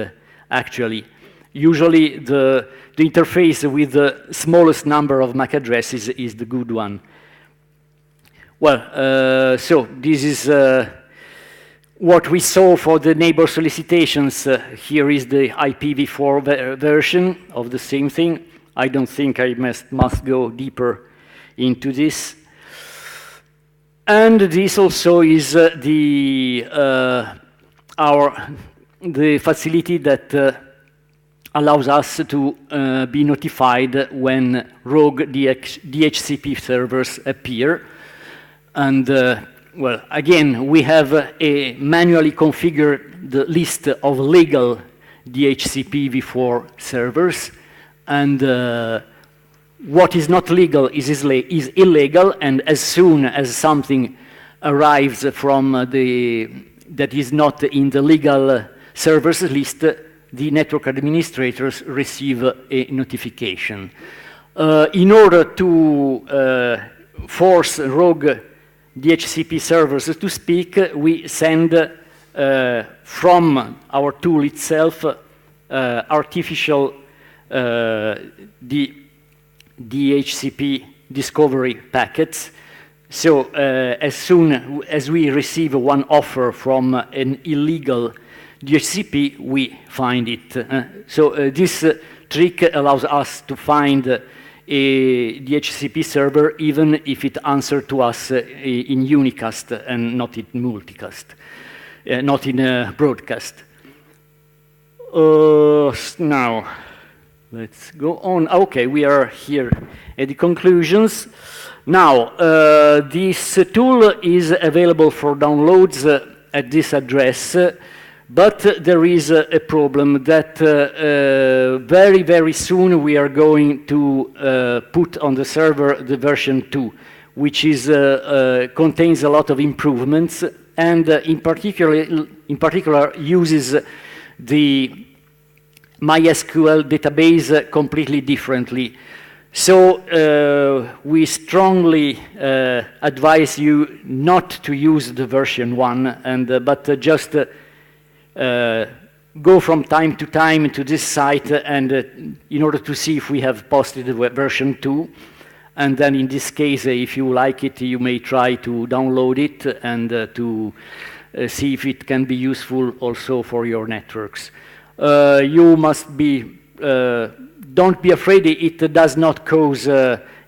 actually. Usually the interface with the smallest number of MAC addresses is the good one. Well, so this is what we saw for the neighbor solicitations. Here is the IPv4 version of the same thing. I don't think I must go deeper into this. And this also is the facility that allows us to be notified when rogue DHCP servers appear. And well, again, we have manually configured the list of legal DHCP v4 servers, and what is not legal is illegal, and as soon as something arrives from that is not in the legal servers list, the network administrators receive a notification. In order to force rogue DHCP servers to speak, we send from our tool itself artificial DHCP discovery packets. So as soon as we receive one offer from an illegal DHCP, we find it. This trick allows us to find a DHCP server even if it answers to us in Unicast and not in Multicast, not in broadcast. Now, let's go on. Okay, we are here at the conclusions. Now, this tool is available for downloads at this address. But there is a problem that very, very soon we are going to put on the server the version 2, which is, contains a lot of improvements, and in particular uses the MySQL database completely differently. So we strongly advise you not to use the version 1, but just go from time to time to this site and in order to see if we have posted version 2. And then in this case, if you like it, you may try to download it and to see if it can be useful also for your networks. You must be, don't be afraid, it does not cause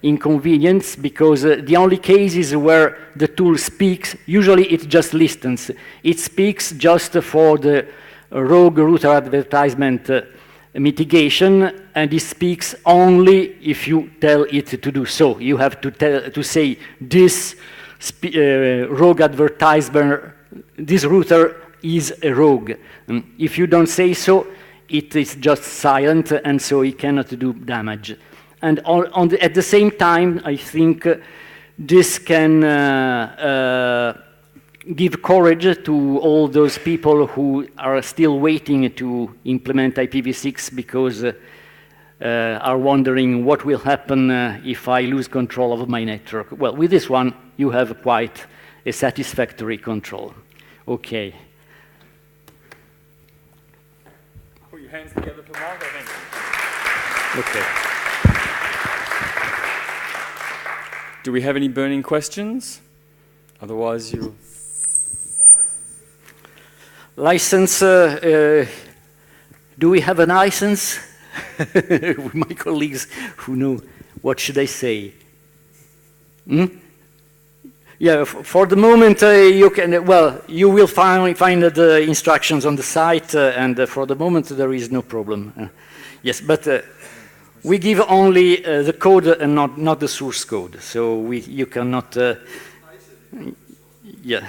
inconvenience, because the only cases where the tool speaks, usually it just listens. It speaks just for the rogue router advertisement mitigation, and it speaks only if you tell it to do so. You have to say this rogue advertisement, this router is a rogue. If you don't say so, it is just silent, and so it cannot do damage. And at the same time, I think this can give courage to all those people who are still waiting to implement IPv6 because are wondering what will happen if I lose control of my network. Well, with this one, you have quite a satisfactory control. Okay. Put your hands together for Mark, I think. Okay. Do we have any burning questions? Otherwise, you... Do we have a license? My colleagues who know, what should I say? Hmm? Yeah, for the moment, you can, well, you will find the instructions on the site, and for the moment, there is no problem. Yes, but we give only the code and not the source code, so you cannot. Yeah.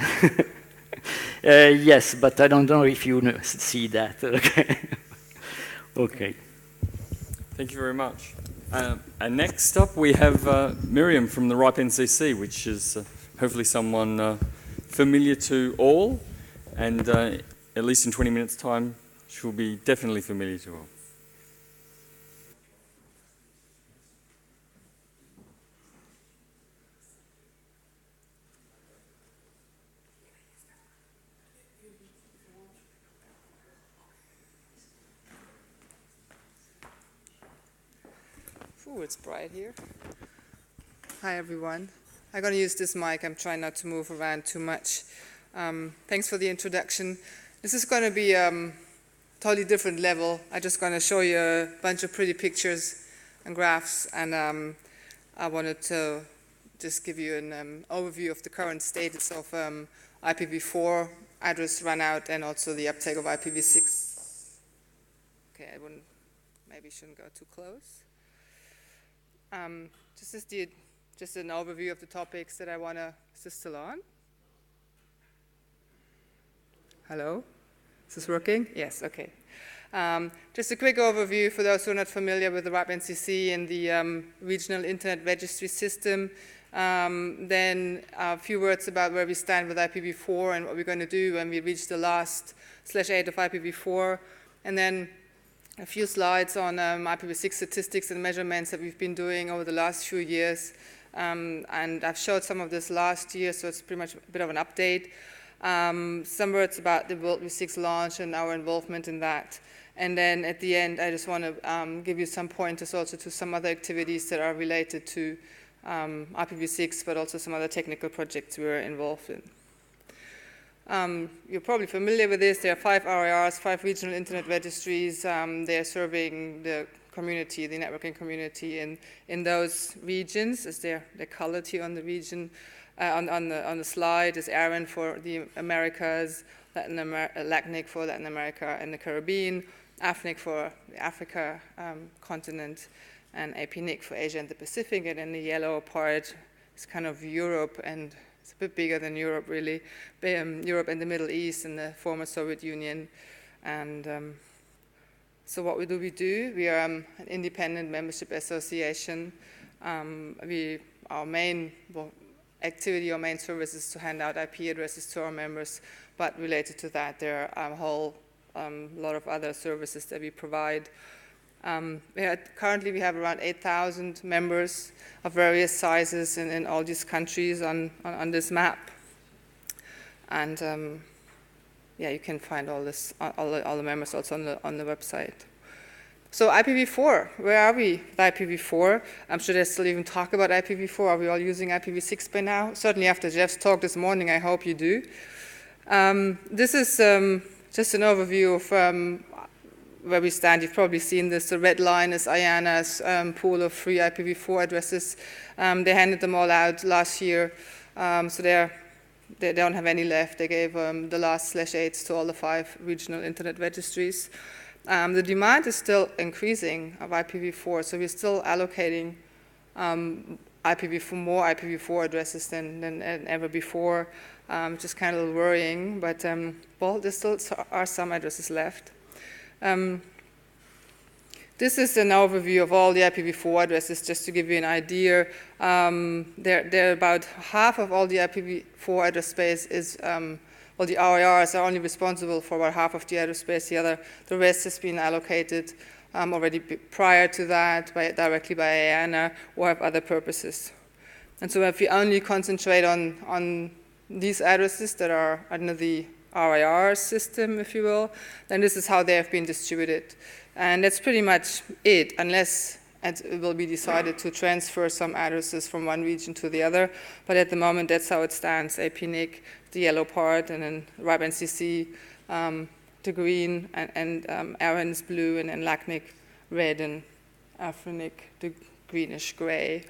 Yes, but I don't know if you see that. Okay. Okay. Thank you very much. And next up, we have Miriam from the RIPE NCC, which is hopefully someone familiar to all, and at least in 20 minutes' time, she'll be definitely familiar to all. Ooh, it's bright here. Hi, everyone. I'm going to use this mic. I'm trying not to move around too much. Thanks for the introduction. This is going to be totally different level. I'm just going to show you a bunch of pretty pictures and graphs, and I wanted to just give you an overview of the current status of IPv4 address runout and also the uptake of IPv6. Okay, maybe shouldn't go too close. Just an overview of the topics that I want to, is this still on? Hello? Is this working? Yes, okay. Just a quick overview for those who are not familiar with the RIPE NCC and the regional internet registry system. Then a few words about where we stand with IPv4 and what we're going to do when we reach the last /8 of IPv4. And then a few slides on IPv6 statistics and measurements that we've been doing over the last few years. And I've showed some of this last year, so it's pretty much a bit of an update. Some words about the World IPv6 launch and our involvement in that. And then at the end, I just want to give you some pointers also to some other activities that are related to IPv6, but also some other technical projects we're involved in. You're probably familiar with this. There are 5 RIRs, 5 regional internet registries. They're serving the community, the networking community in those regions, as they're colored here on the region. On the slide is ARIN for the Americas, LACNIC for Latin America and the Caribbean, AFNIC for the Africa continent, and APNIC for Asia and the Pacific. And then the yellow part is kind of Europe, and it's a bit bigger than Europe, really. Europe and the Middle East and the former Soviet Union. And so what do? We are an independent membership association. Our main activity, our main service is to hand out IP addresses to our members, but related to that, there are a whole lot of other services that we provide. Currently, we have around 8,000 members of various sizes in all these countries on this map. And yeah, you can find all the members also on the website. So IPv4, where are we with IPv4? Should I still even talk about IPv4? Are we all using IPv6 by now? Certainly after Jeff's talk this morning, I hope you do. This is just an overview of where we stand. You've probably seen this. The red line is IANA's pool of free IPv4 addresses. They handed them all out last year, so they don't have any left. They gave the last /8s to all the 5 regional internet registries. The demand is still increasing of IPv4, so we're still allocating more IPv4 addresses than ever before, which is kind of worrying, but well, there still are some addresses left. This is an overview of all the IPv4 addresses, just to give you an idea. They're about half of all the IPv4 address space is, well, the RIRs are only responsible for about half of the address space. The rest has been allocated already prior to that directly by IANA or have other purposes. And so if we only concentrate on these addresses that are under the RIR system, if you will, then this is how they have been distributed. And that's pretty much it, unless it will be decided to transfer some addresses from one region to the other. But at the moment, that's how it stands. APNIC, the yellow part, and then RIPE NCC the green, and Aran is blue, and then LACNIC red, and Afrinic the greenish gray.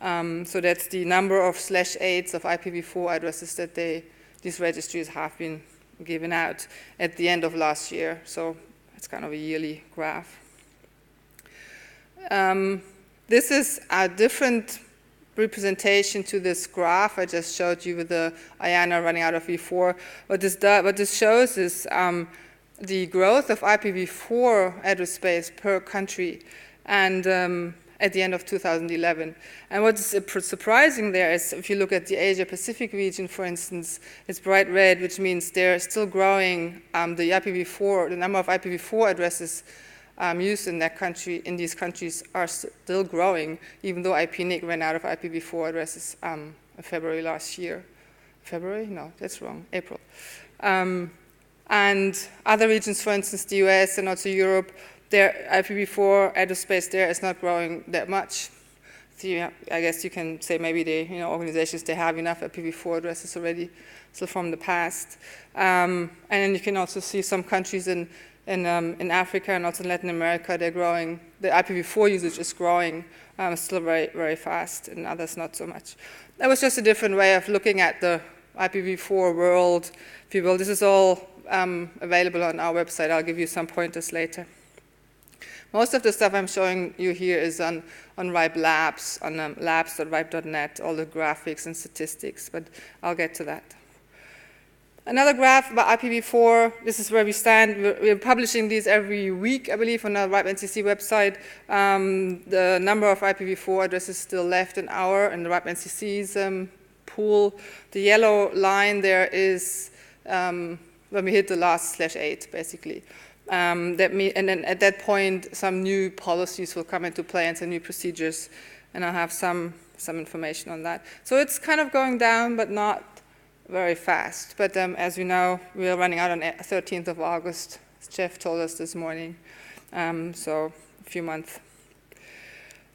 So that's the number of /8s of IPv4 addresses that these registries have been given out at the end of last year. So it's kind of a yearly graph. This is a different representation to this graph I just showed you with the IANA running out of v4. What this shows is the growth of IPv4 address space per country, and at the end of 2011. And what's surprising there is, if you look at the Asia-Pacific region, for instance, it's bright red, which means they're still growing the number of IPv4 addresses used in that country, in these countries, are still growing, even though IPNIC ran out of IPv4 addresses in February last year. February? No, that's wrong. April. And other regions, for instance, the US and also Europe, their IPv4 address space there is not growing that much. So I guess you can say maybe organizations, they have enough IPv4 addresses already, so from the past. And then you can also see some countries in Africa and also in Latin America, they're growing. The IPv4 usage is growing still very, very fast, and others not so much. That was just a different way of looking at the IPv4 world, if you will. This is all available on our website. I'll give you some pointers later. Most of the stuff I'm showing you here is on RIPE Labs, on labs.ripe.net, all the graphics and statistics, but I'll get to that. Another graph about IPv4, this is where we stand. We're publishing these every week, I believe, on the RIPE NCC website. The number of IPv4 addresses still left in the RIPE NCC's pool. The yellow line there is when we hit the last /8, basically. And then at that point, some new policies will come into play and some new procedures, and I'll have some information on that. So it's kind of going down, but not very fast. But as you know, we are running out on 13th of August, as Jeff told us this morning, so a few months.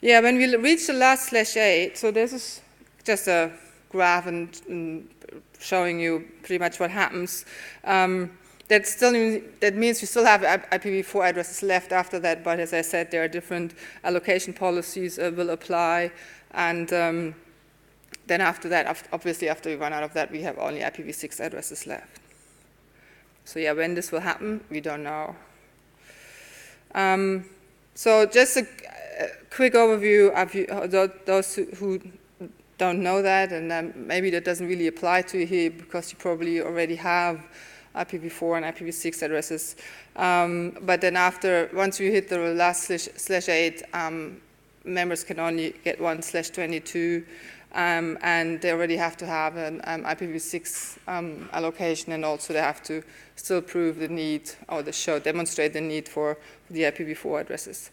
Yeah, when we reach the last /8, so this is just a graph and showing you pretty much what happens. That means we still have IPv4 addresses left after that, but as I said, there are different allocation policies will apply, and then after that, obviously after we run out of that, we have only IPv6 addresses left. So yeah, when this will happen, we don't know. So just a quick overview of those who don't know that, and maybe that doesn't really apply to you here because you probably already have IPv4 and IPv6 addresses. But then once we hit the last /8, members can only get one /22, and they already have to have an IPv6 allocation, and also they have to still prove the need, or demonstrate the need for the IPv4 addresses.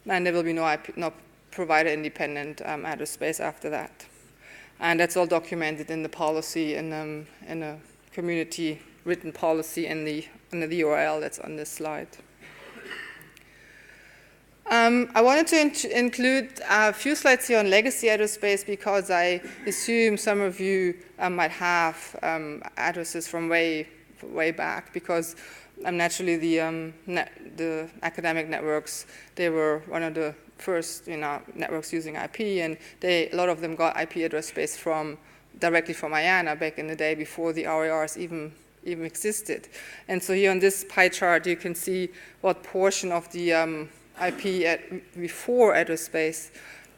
And there will be no provider-independent address space after that. And that's all documented in the policy, in a community written policy in the URL that's on this slide. I wanted to include a few slides here on legacy address space because I assume some of you might have addresses from way back, because naturally the academic networks, they were one of the first networks using IP, and a lot of them got IP address space directly from IANA back in the day before the RARs even existed. And so here on this pie chart, you can see what portion of the IPv4 address space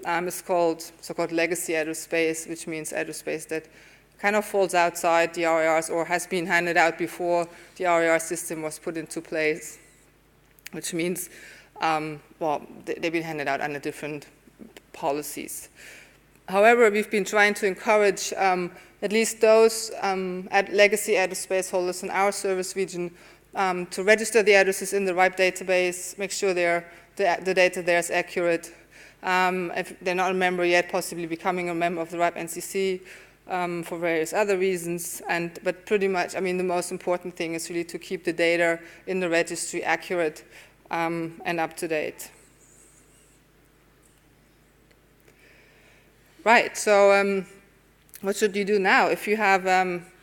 is called so-called legacy address space, which means address space that kind of falls outside the RARs or has been handed out before the RAR system was put into place, which means, they've been handed out under different policies. However, we've been trying to encourage at least those legacy address space holders in our service region to register the addresses in the RIPE database, make sure the data there is accurate. If they're not a member yet, possibly becoming a member of the RIPE NCC for various other reasons. But pretty much, the most important thing is really to keep the data in the registry accurate and up to date. Right, so what should you do now? If you have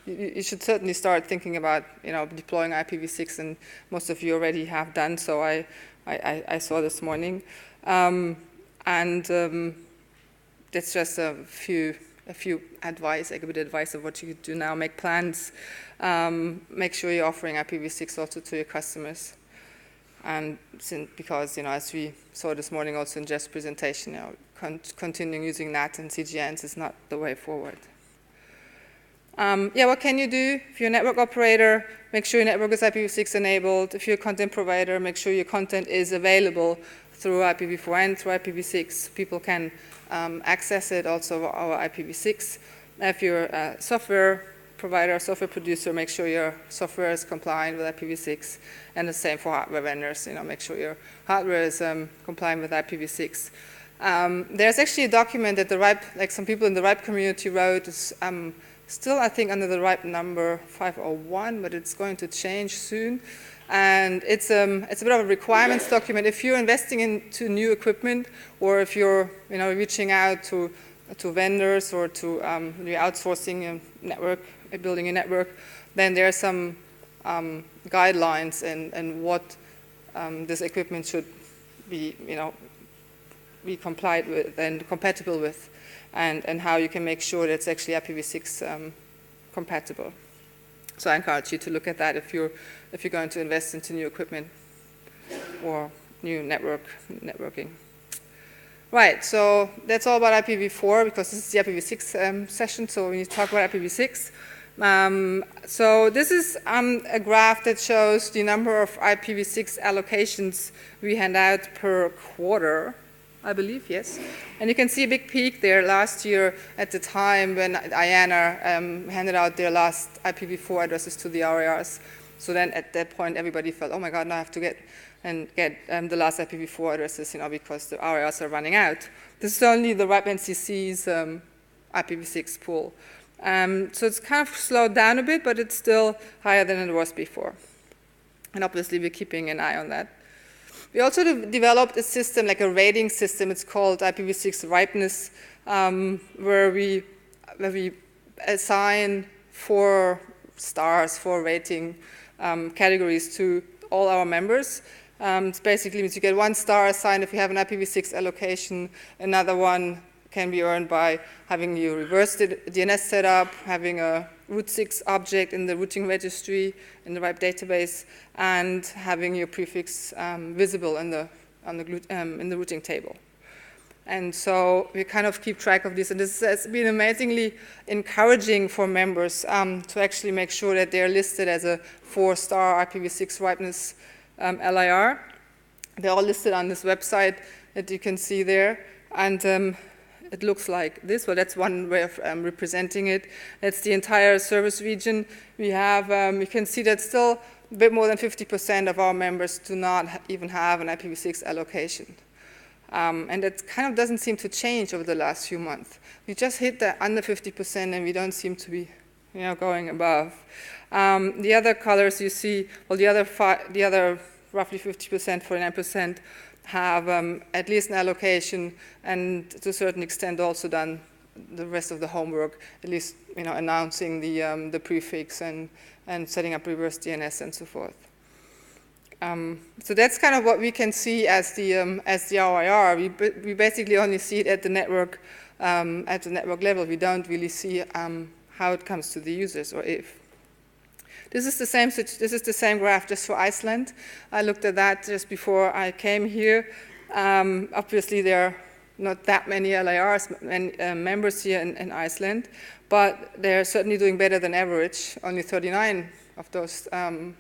you should certainly start thinking about, deploying IPv6, and most of you already have done so. I saw this morning, and that's just a few advice, a good advice of what you could do now. Make plans. Make sure you're offering IPv6 also to your customers. And because, as we saw this morning also in Jeff's presentation, continuing using NAT and CGNs is not the way forward. What can you do? If you're a network operator, make sure your network is IPv6 enabled. If you're a content provider, make sure your content is available through IPv4 and through IPv6. People can access it also our IPv6. If you're a software provider, software producer, make sure your software is compliant with IPv6. And the same for hardware vendors. Make sure your hardware is compliant with IPv6. There's actually a document that the RIPE, like some people in the RIPE community wrote. It's still, I think, under the RIPE number 501, but it's going to change soon. And it's a bit of a requirements document. If you're investing into new equipment, or if you're reaching out to vendors, or to you're outsourcing a network, building a network, then there are some guidelines and what this equipment should be be complied with and compatible with, and how you can make sure that it's actually IPv6 compatible. So I encourage you to look at that if you're going to invest into new equipment or new networking. Right, so that's all about IPv4, because this is the IPv6 session, so we need to talk about IPv6. So this is a graph that shows the number of IPv6 allocations we hand out per quarter, I believe, yes. And you can see a big peak there last year at the time when IANA handed out their last IPv4 addresses to the RARs. So then at that point, everybody felt, oh my God, now I have to get the last IPv4 addresses, because the RARs are running out. This is only the RIPE NCC's IPv6 pool. So it's kind of slowed down a bit, but it's still higher than it was before. And obviously, we're keeping an eye on that. We also developed a system, like a rating system. It's called IPv6 ripeness, where we assign 4 stars, 4 rating categories to all our members. It basically means you get 1 star assigned if you have an IPv6 allocation. Another one can be earned by having your reverse DNS set up, having a root 6 object in the routing registry, in the RIPE database, and having your prefix visible in the routing table. And so we kind of keep track of this, and this has been amazingly encouraging for members to actually make sure that they're listed as a 4-star IPv6 ripeness LIR. They're all listed on this website that you can see there, and it looks like this. Well, that's one way of representing it. That's the entire service region. We have, you can see that still a bit more than 50% of our members do not even have an IPv6 allocation. And that kind of doesn't seem to change over the last few months. We just hit the under 50%, and we don't seem to be going above. The other colors you see, well, the other roughly 50%, 49%, have at least an allocation, and to a certain extent also done the rest of the homework, at least announcing the prefix and setting up reverse DNS and so forth. So that's kind of what we can see as the RIR. We basically only see it at the network level. We don't really see how it comes to the users, or if. This is the same graph just for Iceland. I looked at that just before I came here. Obviously, there are not that many LIRs and members here in Iceland, but they're certainly doing better than average. Only 39 of those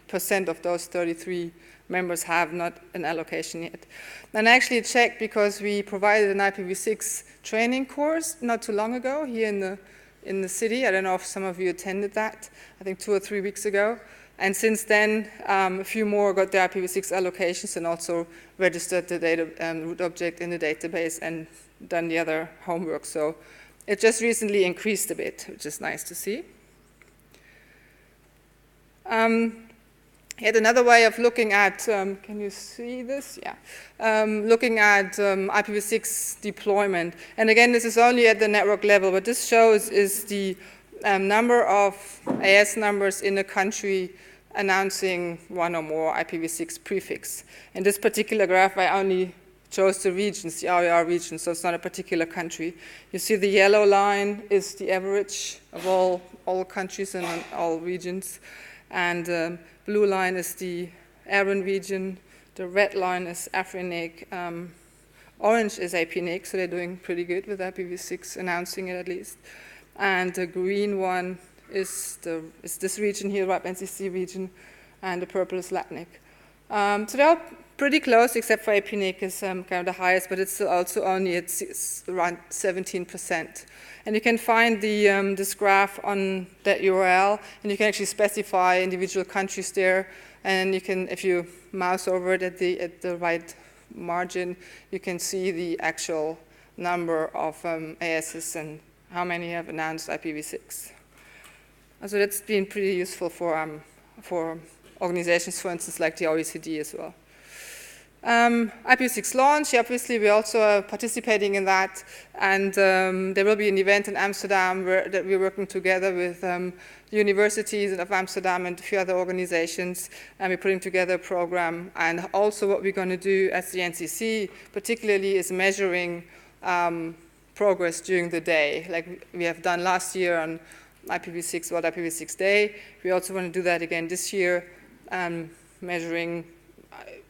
percent of those 33 members have not an allocation yet. And I actually checked because we provided an IPv6 training course not too long ago here in the city. I don't know if some of you attended that, I think 2 or 3 weeks ago. And since then, a few more got their IPv6 allocations and also registered the root object in the database and done the other homework. So it just recently increased a bit, which is nice to see. Yet another way of looking at, can you see this? Yeah. Looking at IPv6 deployment. And again, this is only at the network level, but this shows is the number of AS numbers in a country announcing one or more IPv6 prefix. In this particular graph, I only chose the regions, the RER regions, so it's not a particular country. You see the yellow line is the average of all countries and all regions, and the blue line is the AREN region, the red line is AFRINIC, orange is APNIC, so they're doing pretty good with IPv6, announcing it at least, and the green one is this region here, RIPE NCC region, and the purple is LATNIC. So they're all pretty close, except for APNIC is kind of the highest, but it's also only at around 17%. And you can find this graph on that URL, and you can actually specify individual countries there. And you can, if you mouse over it at the right margin, you can see the actual number of ASs and how many have announced IPv6. So that's been pretty useful for organizations, for instance, like the OECD as well. IPv6 Launch, obviously we also are participating in that, and there will be an event in Amsterdam that we're working together with universities of Amsterdam and a few other organizations, and we're putting together a program. And also what we're going to do as the NCC particularly is measuring progress during the day, like we have done last year on IPv6, World IPv6 Day. We also want to do that again this year, measuring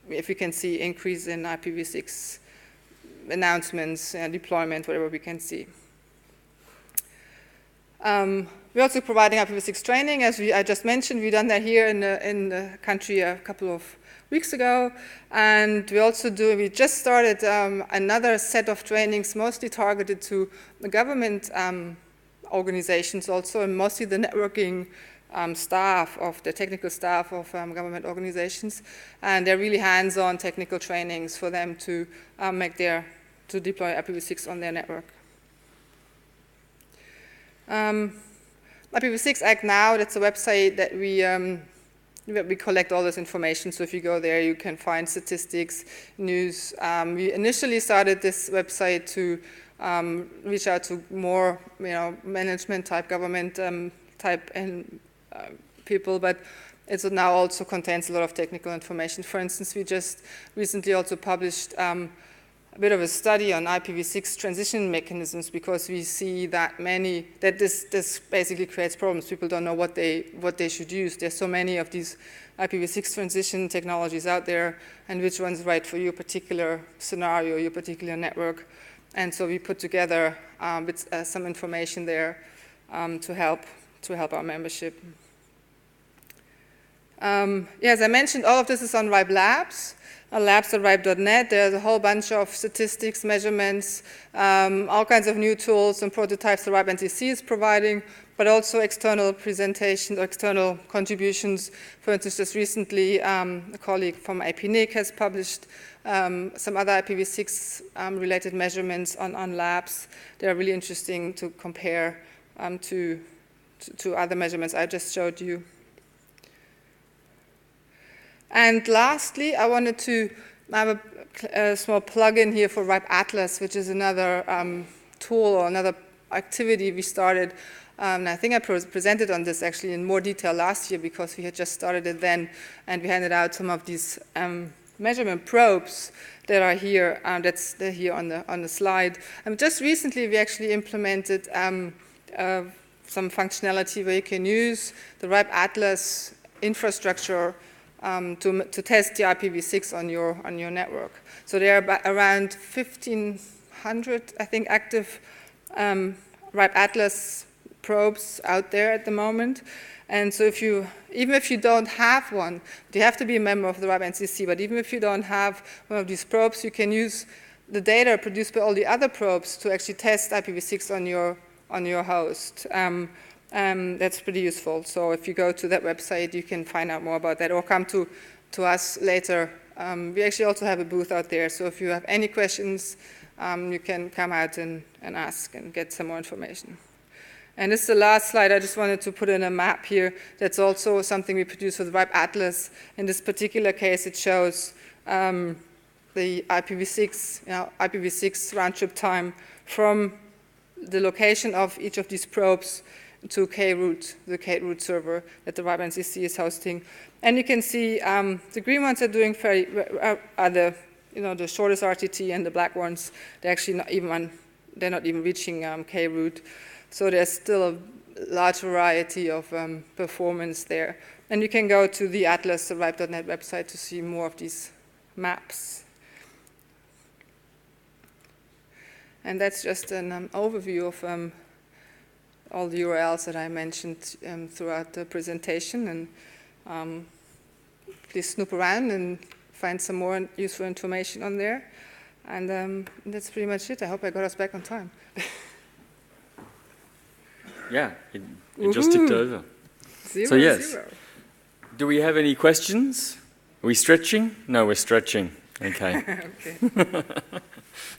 if we can see increase in IPv6 announcements and deployment, whatever we can see. We're also providing IPv6 training, as I just mentioned. We've done that here in the country a couple of weeks ago, and we just started another set of trainings, mostly targeted to the government organizations also, and mostly the networking staff of the technical staff of government organizations, and they're really hands-on technical trainings for them to deploy IPv6 on their network. IPv6 Act Now, that's a website that we collect all this information. So if you go there, you can find statistics, news. We initially started this website to reach out to more, management type, government type, and people, but it now also contains a lot of technical information. For instance, we just recently also published a bit of a study on IPv6 transition mechanisms, because we see that this basically creates problems. People don't know what they should use. There's so many of these IPv6 transition technologies out there, and which one's right for your particular scenario, your particular network. And so we put together some information there to help our membership. As I mentioned, all of this is on RIPE Labs, labs.ripe.net. There's a whole bunch of statistics, measurements, all kinds of new tools and prototypes that RIPE NCC is providing, but also external presentations or external contributions. For instance, just recently, a colleague from IPNIC has published some other IPv6 related measurements on labs. They're really interesting to compare to other measurements I just showed you. And lastly, I wanted to have a small plug-in here for RIPE Atlas, which is another tool or another activity we started. And I think I presented on this actually in more detail last year, because we had just started it then, and we handed out some of these measurement probes that are here. They're here on the slide. And just recently, we actually implemented some functionality where you can use the RIPE Atlas infrastructure to test the IPv6 on your network. So there are around 1,500, I think, active RIPE Atlas probes out there at the moment. And so even if you don't have one, you have to be a member of the RIPE NCC, but even if you don't have one of these probes, you can use the data produced by all the other probes to actually test IPv6 on your host. That's pretty useful. So if you go to that website, you can find out more about that, or come to us later. We actually also have a booth out there, so if you have any questions, you can come out and ask and get some more information. And this is the last slide. I just wanted to put in a map here. That's also something we produce with RIPE Atlas. In this particular case, it shows the IPv6 round trip time from the location of each of these probes to kroot, the kroot server that the Wide CC is hosting. And you can see the green ones are doing the shortest RTT, and the black ones, they're actually not even reaching kroot. So there's still a large variety of performance there. And you can go to the Atlas, the RIPE.net website, to see more of these maps. And that's just an overview of all the URLs that I mentioned throughout the presentation. And please snoop around and find some more useful information on there. And that's pretty much it. I hope I got us back on time. Yeah, it just ticked over. So yes, do we have any questions? Are we stretching? No, we're stretching. Okay. Okay.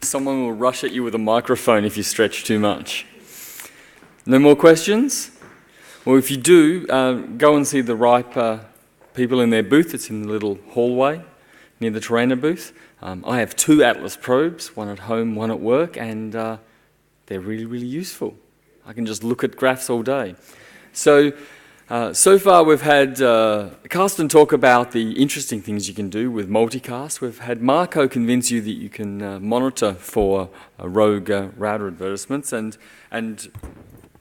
Someone will rush at you with a microphone if you stretch too much. No more questions? Well, if you do, go and see the RIPE people in their booth. It's in the little hallway near the Terrainer booth. I have 2 Atlas probes, one at home, one at work, and they're really, really useful. I can just look at graphs all day. So far we've had Carsten talk about the interesting things you can do with Multicast. We've had Marco convince you that you can monitor for rogue router advertisements, and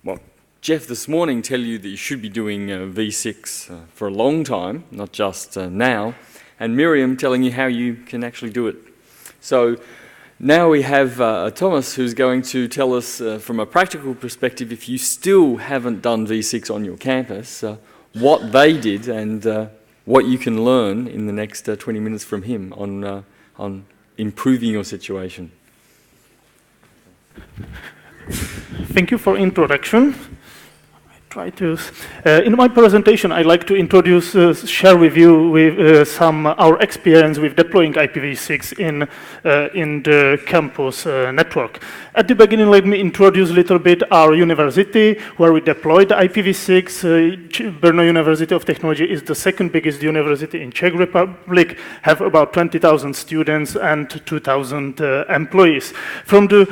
well, Jeff this morning tell you that you should be doing V6 for a long time, not just now, and Miriam telling you how you can actually do it. So now we have Thomas, who's going to tell us from a practical perspective, if you still haven't done V6 on your campus, what they did and what you can learn in the next 20 minutes from him on improving your situation. Thank you for introduction. Try to. In my presentation, I'd like to introduce, share with you our experience with deploying IPv6 in the campus network. At the beginning, let me introduce a little bit our university, where we deployed IPv6. Brno University of Technology is the second biggest university in Czech Republic, have about 20,000 students and 2,000 employees. From the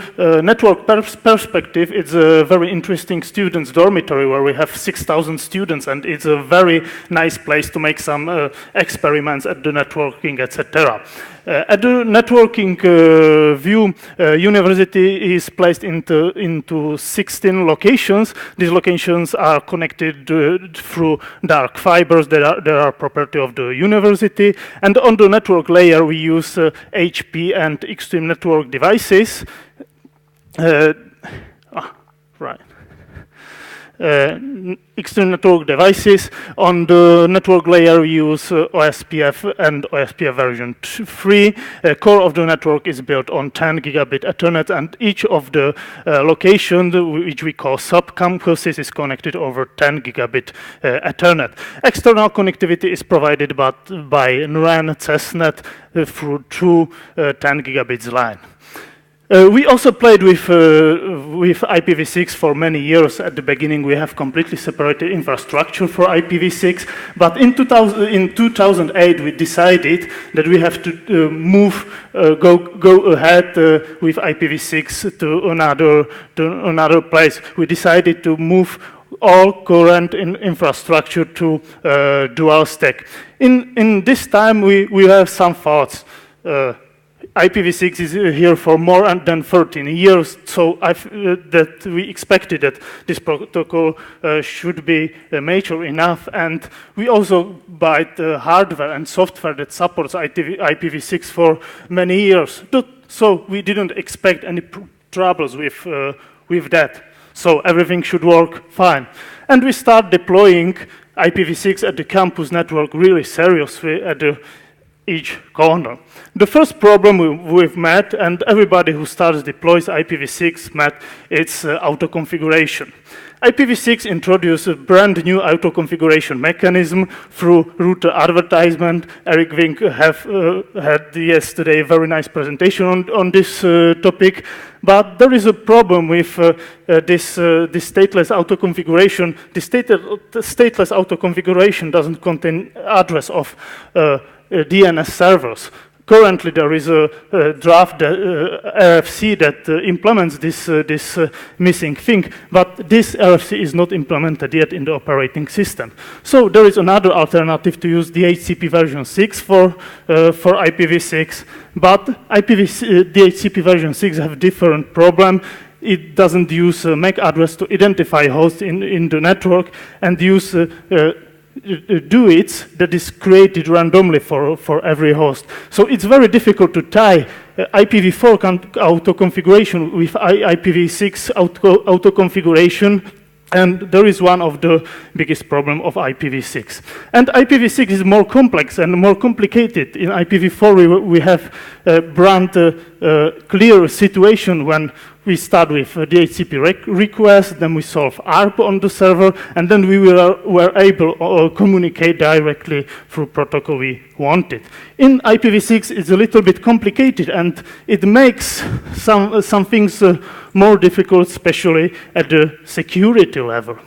network perspective, it's a very interesting students' dormitory where we have 6,000 students, and it's a very nice place to make some experiments at the networking, etc. At the networking view, university is placed into 16 locations. These locations are connected through dark fibers that are property of the university. And on the network layer, we use HP and Extreme Network devices. Right. External network devices. On the network layer, we use OSPF and OSPF version 3. Core of the network is built on 10 gigabit Ethernet, and each of the locations, which we call sub-campuses, is connected over 10 gigabit Ethernet. External connectivity is provided by NRAN CESNet through 2 10 gigabits line. We also played with IPv6 for many years. At the beginning, we have completely separated infrastructure for IPv6, but in 2008, we decided that we have to go ahead with IPv6 to another place. We decided to move all current infrastructure to dual stack. In this time, we have some thoughts. IPv6 is here for more than 13 years, so that we expected that this protocol should be mature enough, and we also buy the hardware and software that supports IPv6 for many years. So we didn't expect any troubles with that. So everything should work fine. And we start deploying IPv6 at the campus network really seriously at each corner. The first problem we've met, and everybody who deploys IPv6 met, it's auto-configuration. IPv6 introduced a brand new auto-configuration mechanism through router advertisement. Eric Wink had yesterday a very nice presentation on this topic. But there is a problem with this stateless auto-configuration. The stateless auto-configuration doesn't contain address of DNS servers. currently there is a draft RFC that implements this missing thing, but this RFC is not implemented yet in the operating system. So there is another alternative to use DHCP version 6 for IPv6, but DHCP version 6 have different problem. It doesn't use MAC address to identify hosts in the network, and use DUITs that is created randomly for every host. So it's very difficult to tie IPv4 auto-configuration with IPv6 auto-configuration, and there is one of the biggest problem of IPv6. And IPv6 is more complex and more complicated. In IPv4 we have a brand clear situation when we start with DHCP request, then we solve ARP on the server, and then we were able to communicate directly through protocol we wanted. In IPv6, it's a little bit complicated, and it makes some things more difficult, especially at the security level.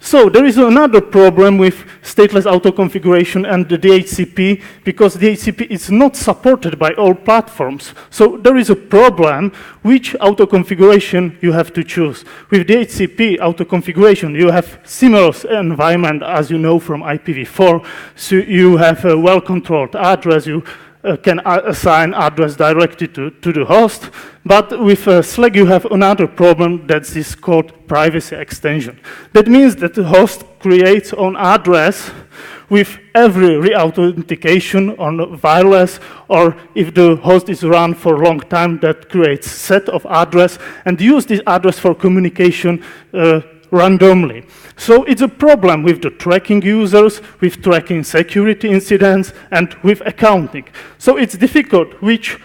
So there is another problem with stateless auto-configuration and the DHCP, because DHCP is not supported by all platforms. So there is a problem which auto-configuration you have to choose. With DHCP auto-configuration, you have similar environment as you know from IPv4. So you have a well-controlled address, you can assign address directly to the host. But with SLAG, you have another problem that is called privacy extension. That means that the host creates an address with every re-authentication on wireless, or if the host is run for a long time, that creates set of address and use this address for communication randomly. So it's a problem with the tracking users, with tracking security incidents, and with accounting. So it's difficult which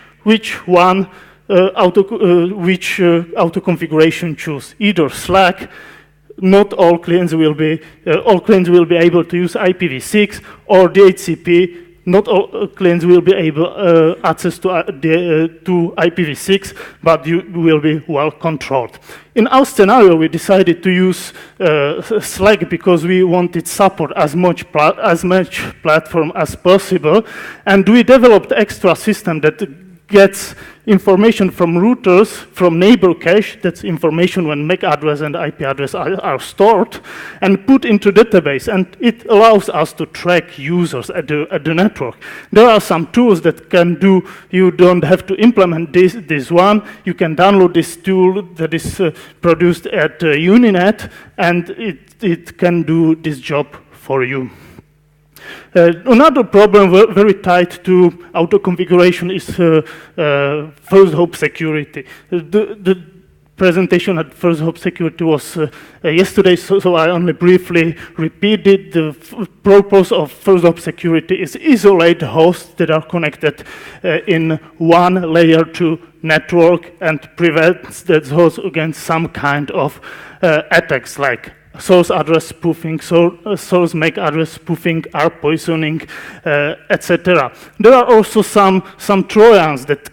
auto-configuration choose. Either SLAG, not all clients will be able to use IPv6, or DHCP, not all clients will be able access to IPv6, but you will be well controlled. In our scenario, we decided to use SLAG because we wanted support as much platform as possible, and we developed extra system that gets information from routers, from neighbor cache, that's information when MAC address and IP address are stored, and put into database, and it allows us to track users at the network. There are some tools that can do, you don't have to implement this one, you can download this tool that is produced at Uninet, and it can do this job for you. Another problem very tied to auto-configuration is first hop security. The presentation at first hop security was yesterday, so I only briefly repeated. The purpose of first hop security is isolate hosts that are connected in one layer 2 network and prevents that host against some kind of attacks like source address spoofing, source MAC address spoofing, ARP poisoning, etc. There are also some Trojans that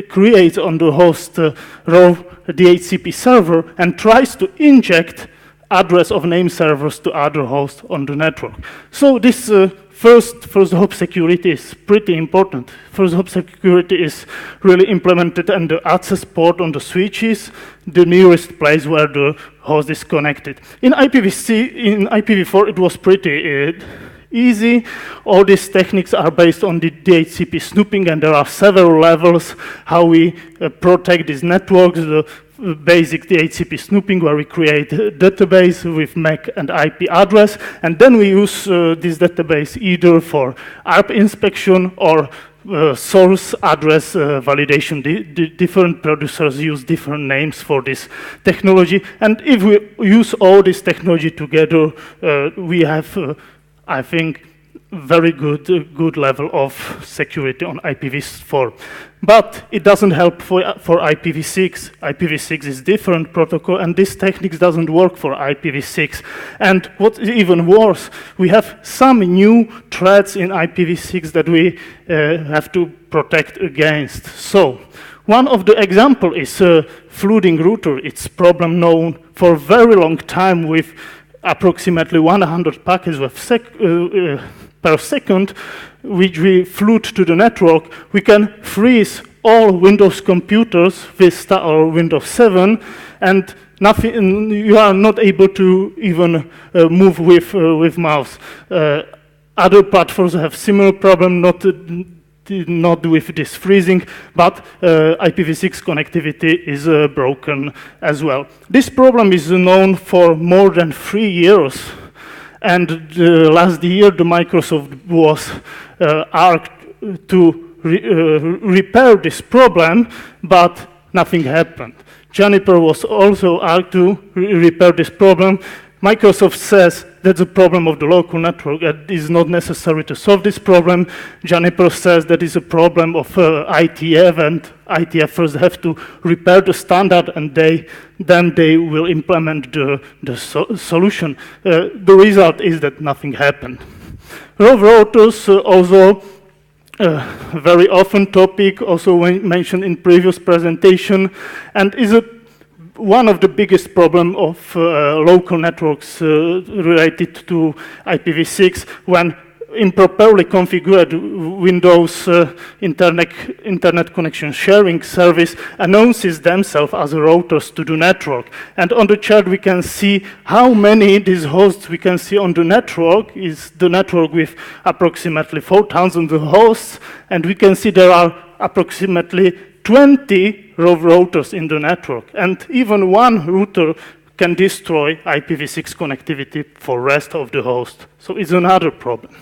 create on the host raw DHCP server and tries to inject address of name servers to other hosts on the network. So this first hop security is pretty important. First hop security is really implemented on the access port on the switches, the nearest place where the host is connected. In IPv4, it was pretty easy. All these techniques are based on the DHCP snooping, and there are several levels how we protect these networks. The basic DHCP snooping, where we create a database with MAC and IP address, and then we use this database either for ARP inspection or source address validation. The different producers use different names for this technology, and if we use all this technology together, we have, I think, very good level of security on IPv4. But it doesn't help for IPv6. IPv6 is different protocol, and this techniques doesn't work for IPv6. And what's even worse, we have some new threats in IPv6 that we have to protect against. So one of the example is flooding router. It's problem known for a very long time with approximately 100 packets with per second, which we float to the network, we can freeze all Windows computers, Vista or Windows 7, and nothing, you are not able to even move with mouse. Other platforms have similar problem, not with this freezing, but IPv6 connectivity is broken as well. This problem is known for more than 3 years, and last year the Microsoft was asked to repair this problem, but nothing happened. Juniper was also asked to repair this problem. Microsoft says that's a problem of the local network. It is not necessary to solve this problem. Juniper says that is a problem of ITF, and ITF first have to repair the standard, and then they will implement the solution. The result is that nothing happened. Rove routers also very often topic, also mentioned in previous presentation, and is one of the biggest problem of local networks related to IPv6 when improperly configured Windows internet connection sharing service announces themselves as routers to the network. And on the chart we can see how many these hosts we can see on the network is the network with approximately 4,000 hosts, and we can see there are approximately 20 Rove routers in the network, and even one router can destroy IPv6 connectivity for rest of the host. So it's another problem.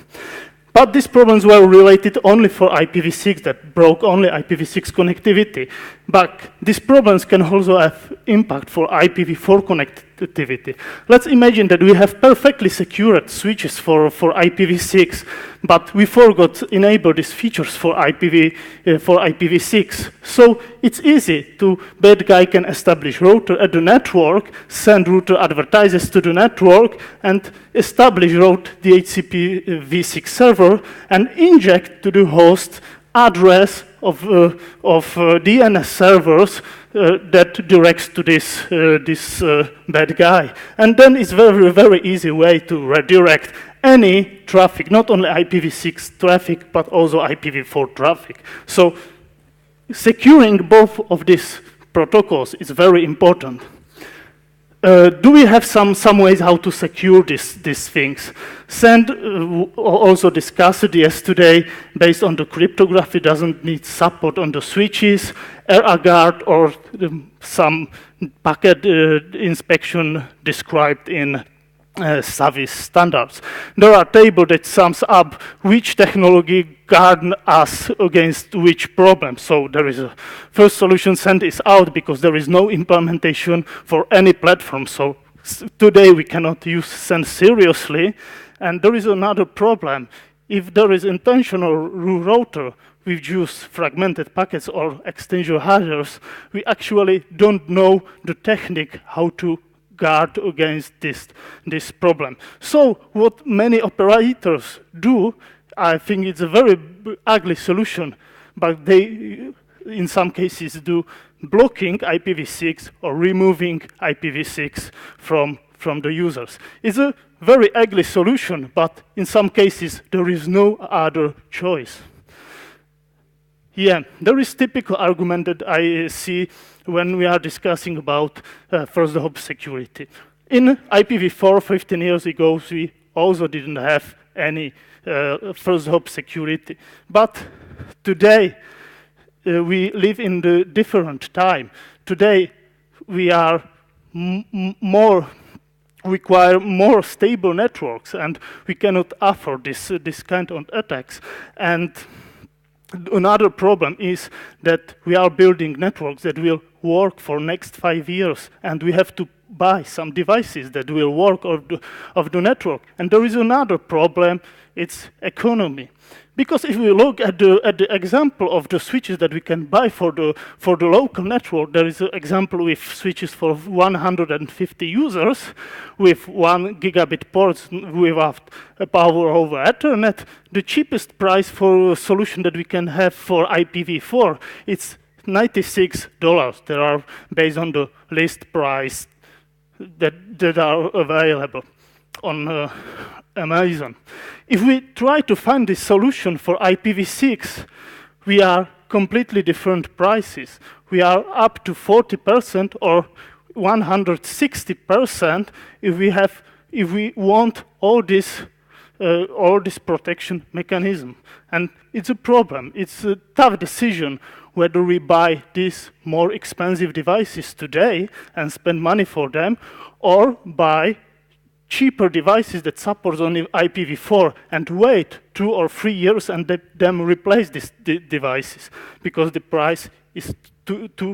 But these problems were related only for IPv6, that broke only IPv6 connectivity. But these problems can also have impact for IPv4 connectivity. Let's imagine that we have perfectly secured switches for IPv6, but we forgot to enable these features for IPv6. So it's easy to, bad guy can establish router at the network, send router advertises to the network, and establish route DHCP v6 server, and inject to the host address of DNS servers that directs to this bad guy. And then it's very, very easy way to redirect any traffic, not only IPv6 traffic, but also IPv4 traffic. So securing both of these protocols is very important. Do we have some ways how to secure these things? Send also discussed it yesterday, based on the cryptography, doesn't need support on the switches, ErrorGuard, or some packet inspection described in SAVIS standards. There are tables that sums up which technology guard us against which problem. So there is a first solution, send is out, because there is no implementation for any platform. So today we cannot use send seriously. And there is another problem. If there is intentional router which use fragmented packets or extension headers, we actually don't know the technique how to guard against this problem. So what many operators do, I think it's a very ugly solution, but they, in some cases, do blocking IPv6 or removing IPv6 from the users. It's a very ugly solution, but in some cases, there is no other choice. Yeah, there is typical argument that I see when we are discussing about first hop security. In IPv4 15 years ago, we also didn't have any first hop security. But today, we live in the different time. Today, we are require more stable networks, and we cannot afford this kind of attacks. And another problem is that we are building networks that will work for next 5 years, and we have to buy some devices that will work of the network. And there is another problem, it's economy. Because if we look at the example of the switches that we can buy for the local network, there is an example with switches for 150 users with 1 gigabit ports without power over Ethernet. The cheapest price for a solution that we can have for IPv4, it's $96. They are based on the list price that are available on Amazon. If we try to find a solution for IPv6, we are completely different prices. We are up to 40% or 160% if we want all this protection mechanism. And it's a problem. It's a tough decision whether we buy these more expensive devices today and spend money for them, or buy cheaper devices that support only IPv4 and wait 2 or 3 years and then replace these devices, because the price is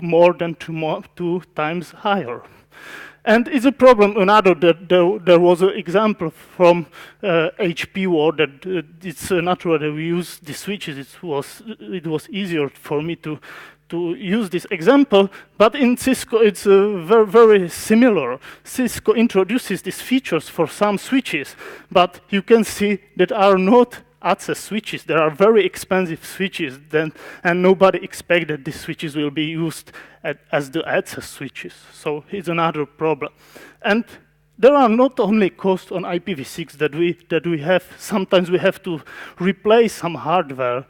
more than two times higher. And it's a problem. Another, that there was an example from HP world that it's natural that we use the switches. It was easier for me to use this example, but in Cisco it's very, very similar. Cisco introduces these features for some switches, but you can see that are not access switches. There are very expensive switches, and nobody expects that these switches will be used as the access switches. So it's another problem. And there are not only costs on IPv6 that we have. Sometimes we have to replace some hardware,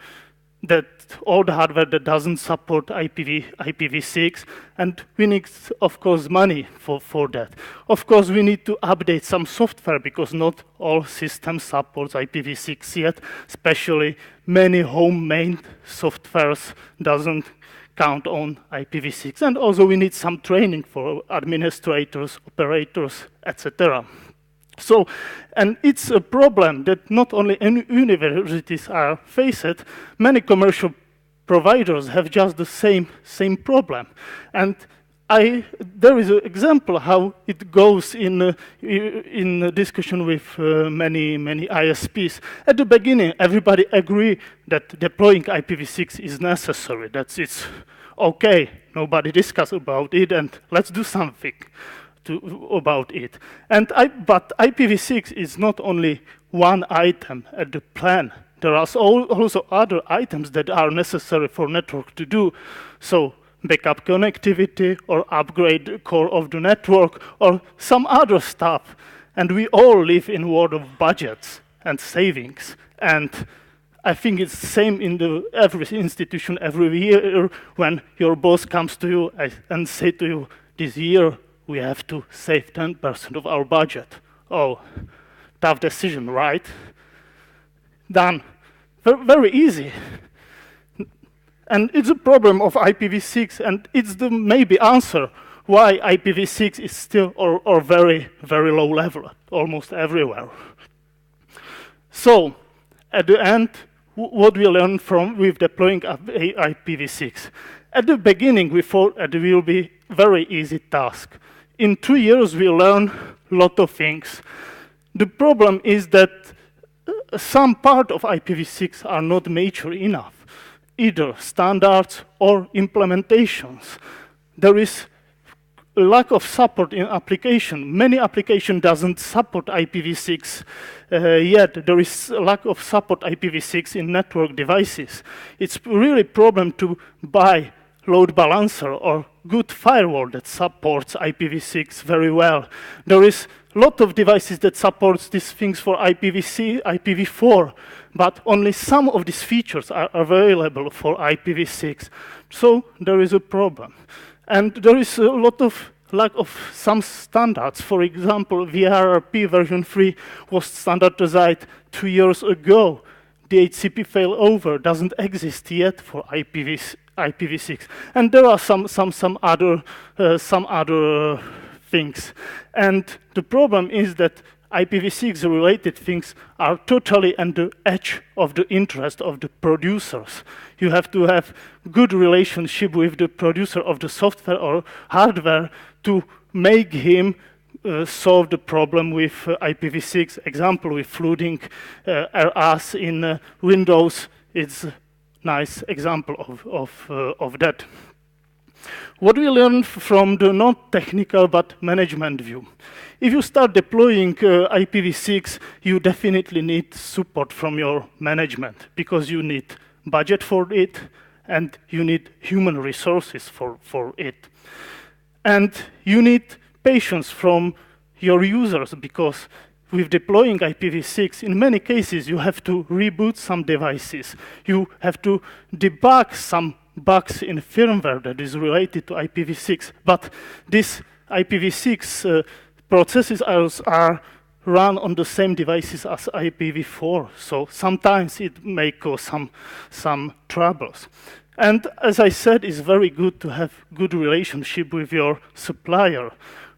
old hardware that doesn't support IPv6, and we need, of course, money for that. Of course, we need to update some software, because not all systems support IPv6 yet, especially many home-made softwares doesn't count on IPv6. And also we need some training for administrators, operators, etc. So, and it's a problem that not only universities are faced, many commercial providers have just the same problem. And there is an example how it goes in a discussion with many ISPs. At the beginning, everybody agreed that deploying IPv6 is necessary, that it's okay, nobody discuss about it, and let's do something about it. But IPv6 is not only one item at the plan. There are also other items that are necessary for network to do. So backup connectivity, or upgrade the core of the network, or some other stuff. And we all live in a world of budgets and savings. And I think it's the same in every institution every year, when your boss comes to you and say to you, this year we have to save 10% of our budget. Oh, tough decision, right? Done. Very easy. And it's a problem of IPv6, and it's the maybe answer why IPv6 is still or very, very low level, almost everywhere. So, at the end, what we learn with deploying IPv6? At the beginning, we thought it will be very easy task. In 2 years, we learn a lot of things. The problem is that some part of IPv6 are not mature enough, either standards or implementations. There is a lack of support in application. Many applications doesn't support IPv6 yet. There is a lack of support IPv6 in network devices. It's really a problem to buy load balancer or good firewall that supports IPv6 very well. There is a lot of devices that supports these things for IPv4, but only some of these features are available for IPv6. So there is a problem. And there is a lot of lack of some standards. For example, VRRP version 3 was standardized 2 years ago. The HCP failover doesn't exist yet for IPv6, and there are some other things. And the problem is that IPv6 related things are totally on the edge of the interest of the producers. You have to have good relationship with the producer of the software or hardware to make him solve the problem with IPv6. Example with flooding RAS in Windows. It's a nice example of that. What we learned from the not technical but management view. If you start deploying IPv6, you definitely need support from your management, because you need budget for it and you need human resources for it. And you need patience from your users, because with deploying IPv6, in many cases, you have to reboot some devices. You have to debug some bugs in firmware that is related to IPv6. But these IPv6 processes are run on the same devices as IPv4. So sometimes it may cause some troubles. And as I said, it's very good to have good relationship with your supplier.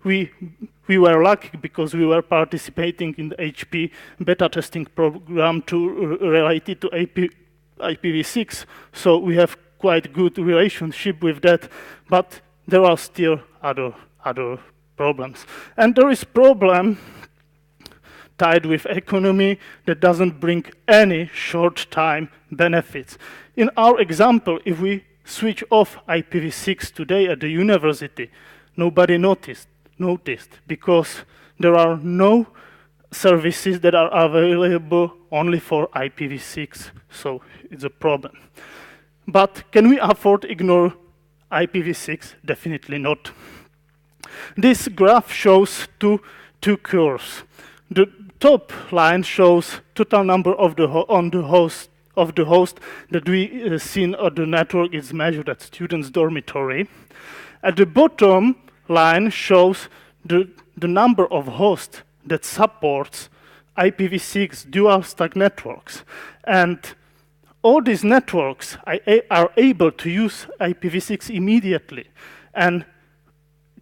We were lucky because we were participating in the HP beta testing program related to IPv6. So we have quite good relationship with that, but there are still other problems. And there is problem tied with economy that doesn't bring any short-time benefits. In our example, if we switch off IPv6 today at the university, nobody noticed because there are no services that are available only for IPv6, so it's a problem. But can we afford to ignore IPv6? Definitely not. This graph shows two curves. The top line shows total number of the host that we seen on the network is measured at students' dormitory. At the bottom line shows the number of hosts that supports IPv6 dual stack networks. And all these networks are able to use IPv6 immediately and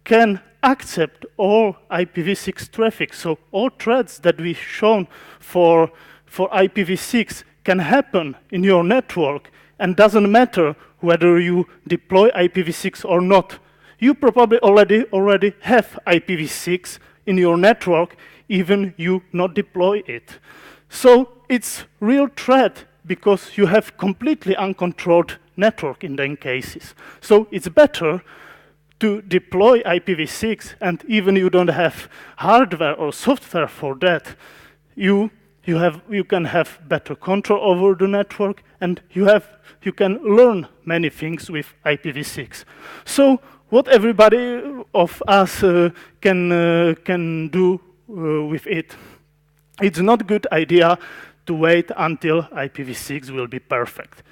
can accept all IPv6 traffic. So all threads that we've shown for IPv6 can happen in your network, and doesn't matter whether you deploy IPv6 or not. You probably already have IPv6 in your network, even you not deploy it. So it's real threat because you have completely uncontrolled network in them cases. So it's better to deploy IPv6, and even you don't have hardware or software for that, you can have better control over the network, and you can learn many things with IPv6. So what everybody of us can do with it? It's not a good idea to wait until IPv6 will be perfect.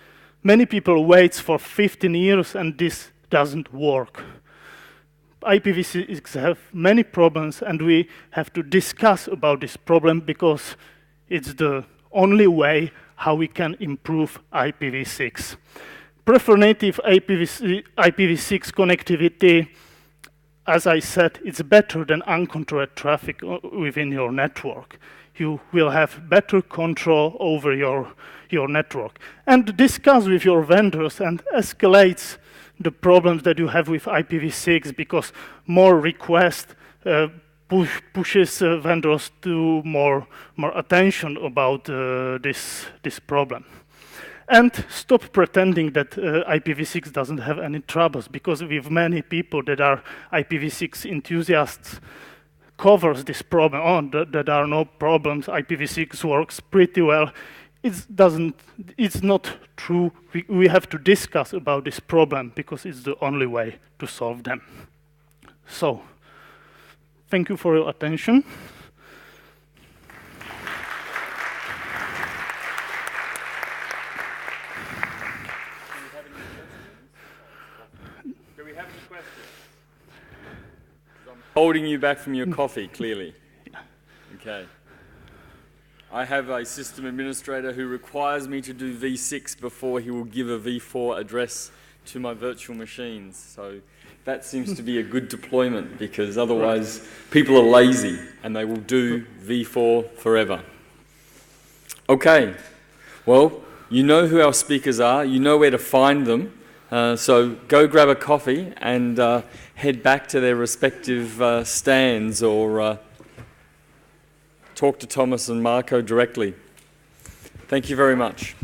Many people wait for 15 years, and this doesn't work. IPv6 have many problems, and we have to discuss about this problem because it's the only way how we can improve IPv6. Prefer native IPv6 connectivity, as I said, it's better than uncontrolled traffic within your network. You will have better control over your network. And discuss with your vendors and escalate the problems that you have with IPv6, because more requests pushes vendors to more attention about this problem. And stop pretending that IPv6 doesn't have any troubles, because with many people that are IPv6 enthusiasts covers this problem. There are no problems. IPv6 works pretty well. It's not true. We have to discuss about this problem because it's the only way to solve them. So, thank you for your attention. Do we have any questions? I'm holding you back from your coffee, clearly. Okay. I have a system administrator who requires me to do v6 before he will give a v4 address to my virtual machines. So that seems to be a good deployment, because otherwise people are lazy and they will do v4 forever. Okay, well, you know who our speakers are, you know where to find them, so go grab a coffee and head back to their respective stands, or talk to Thomas and Marco directly. Thank you very much.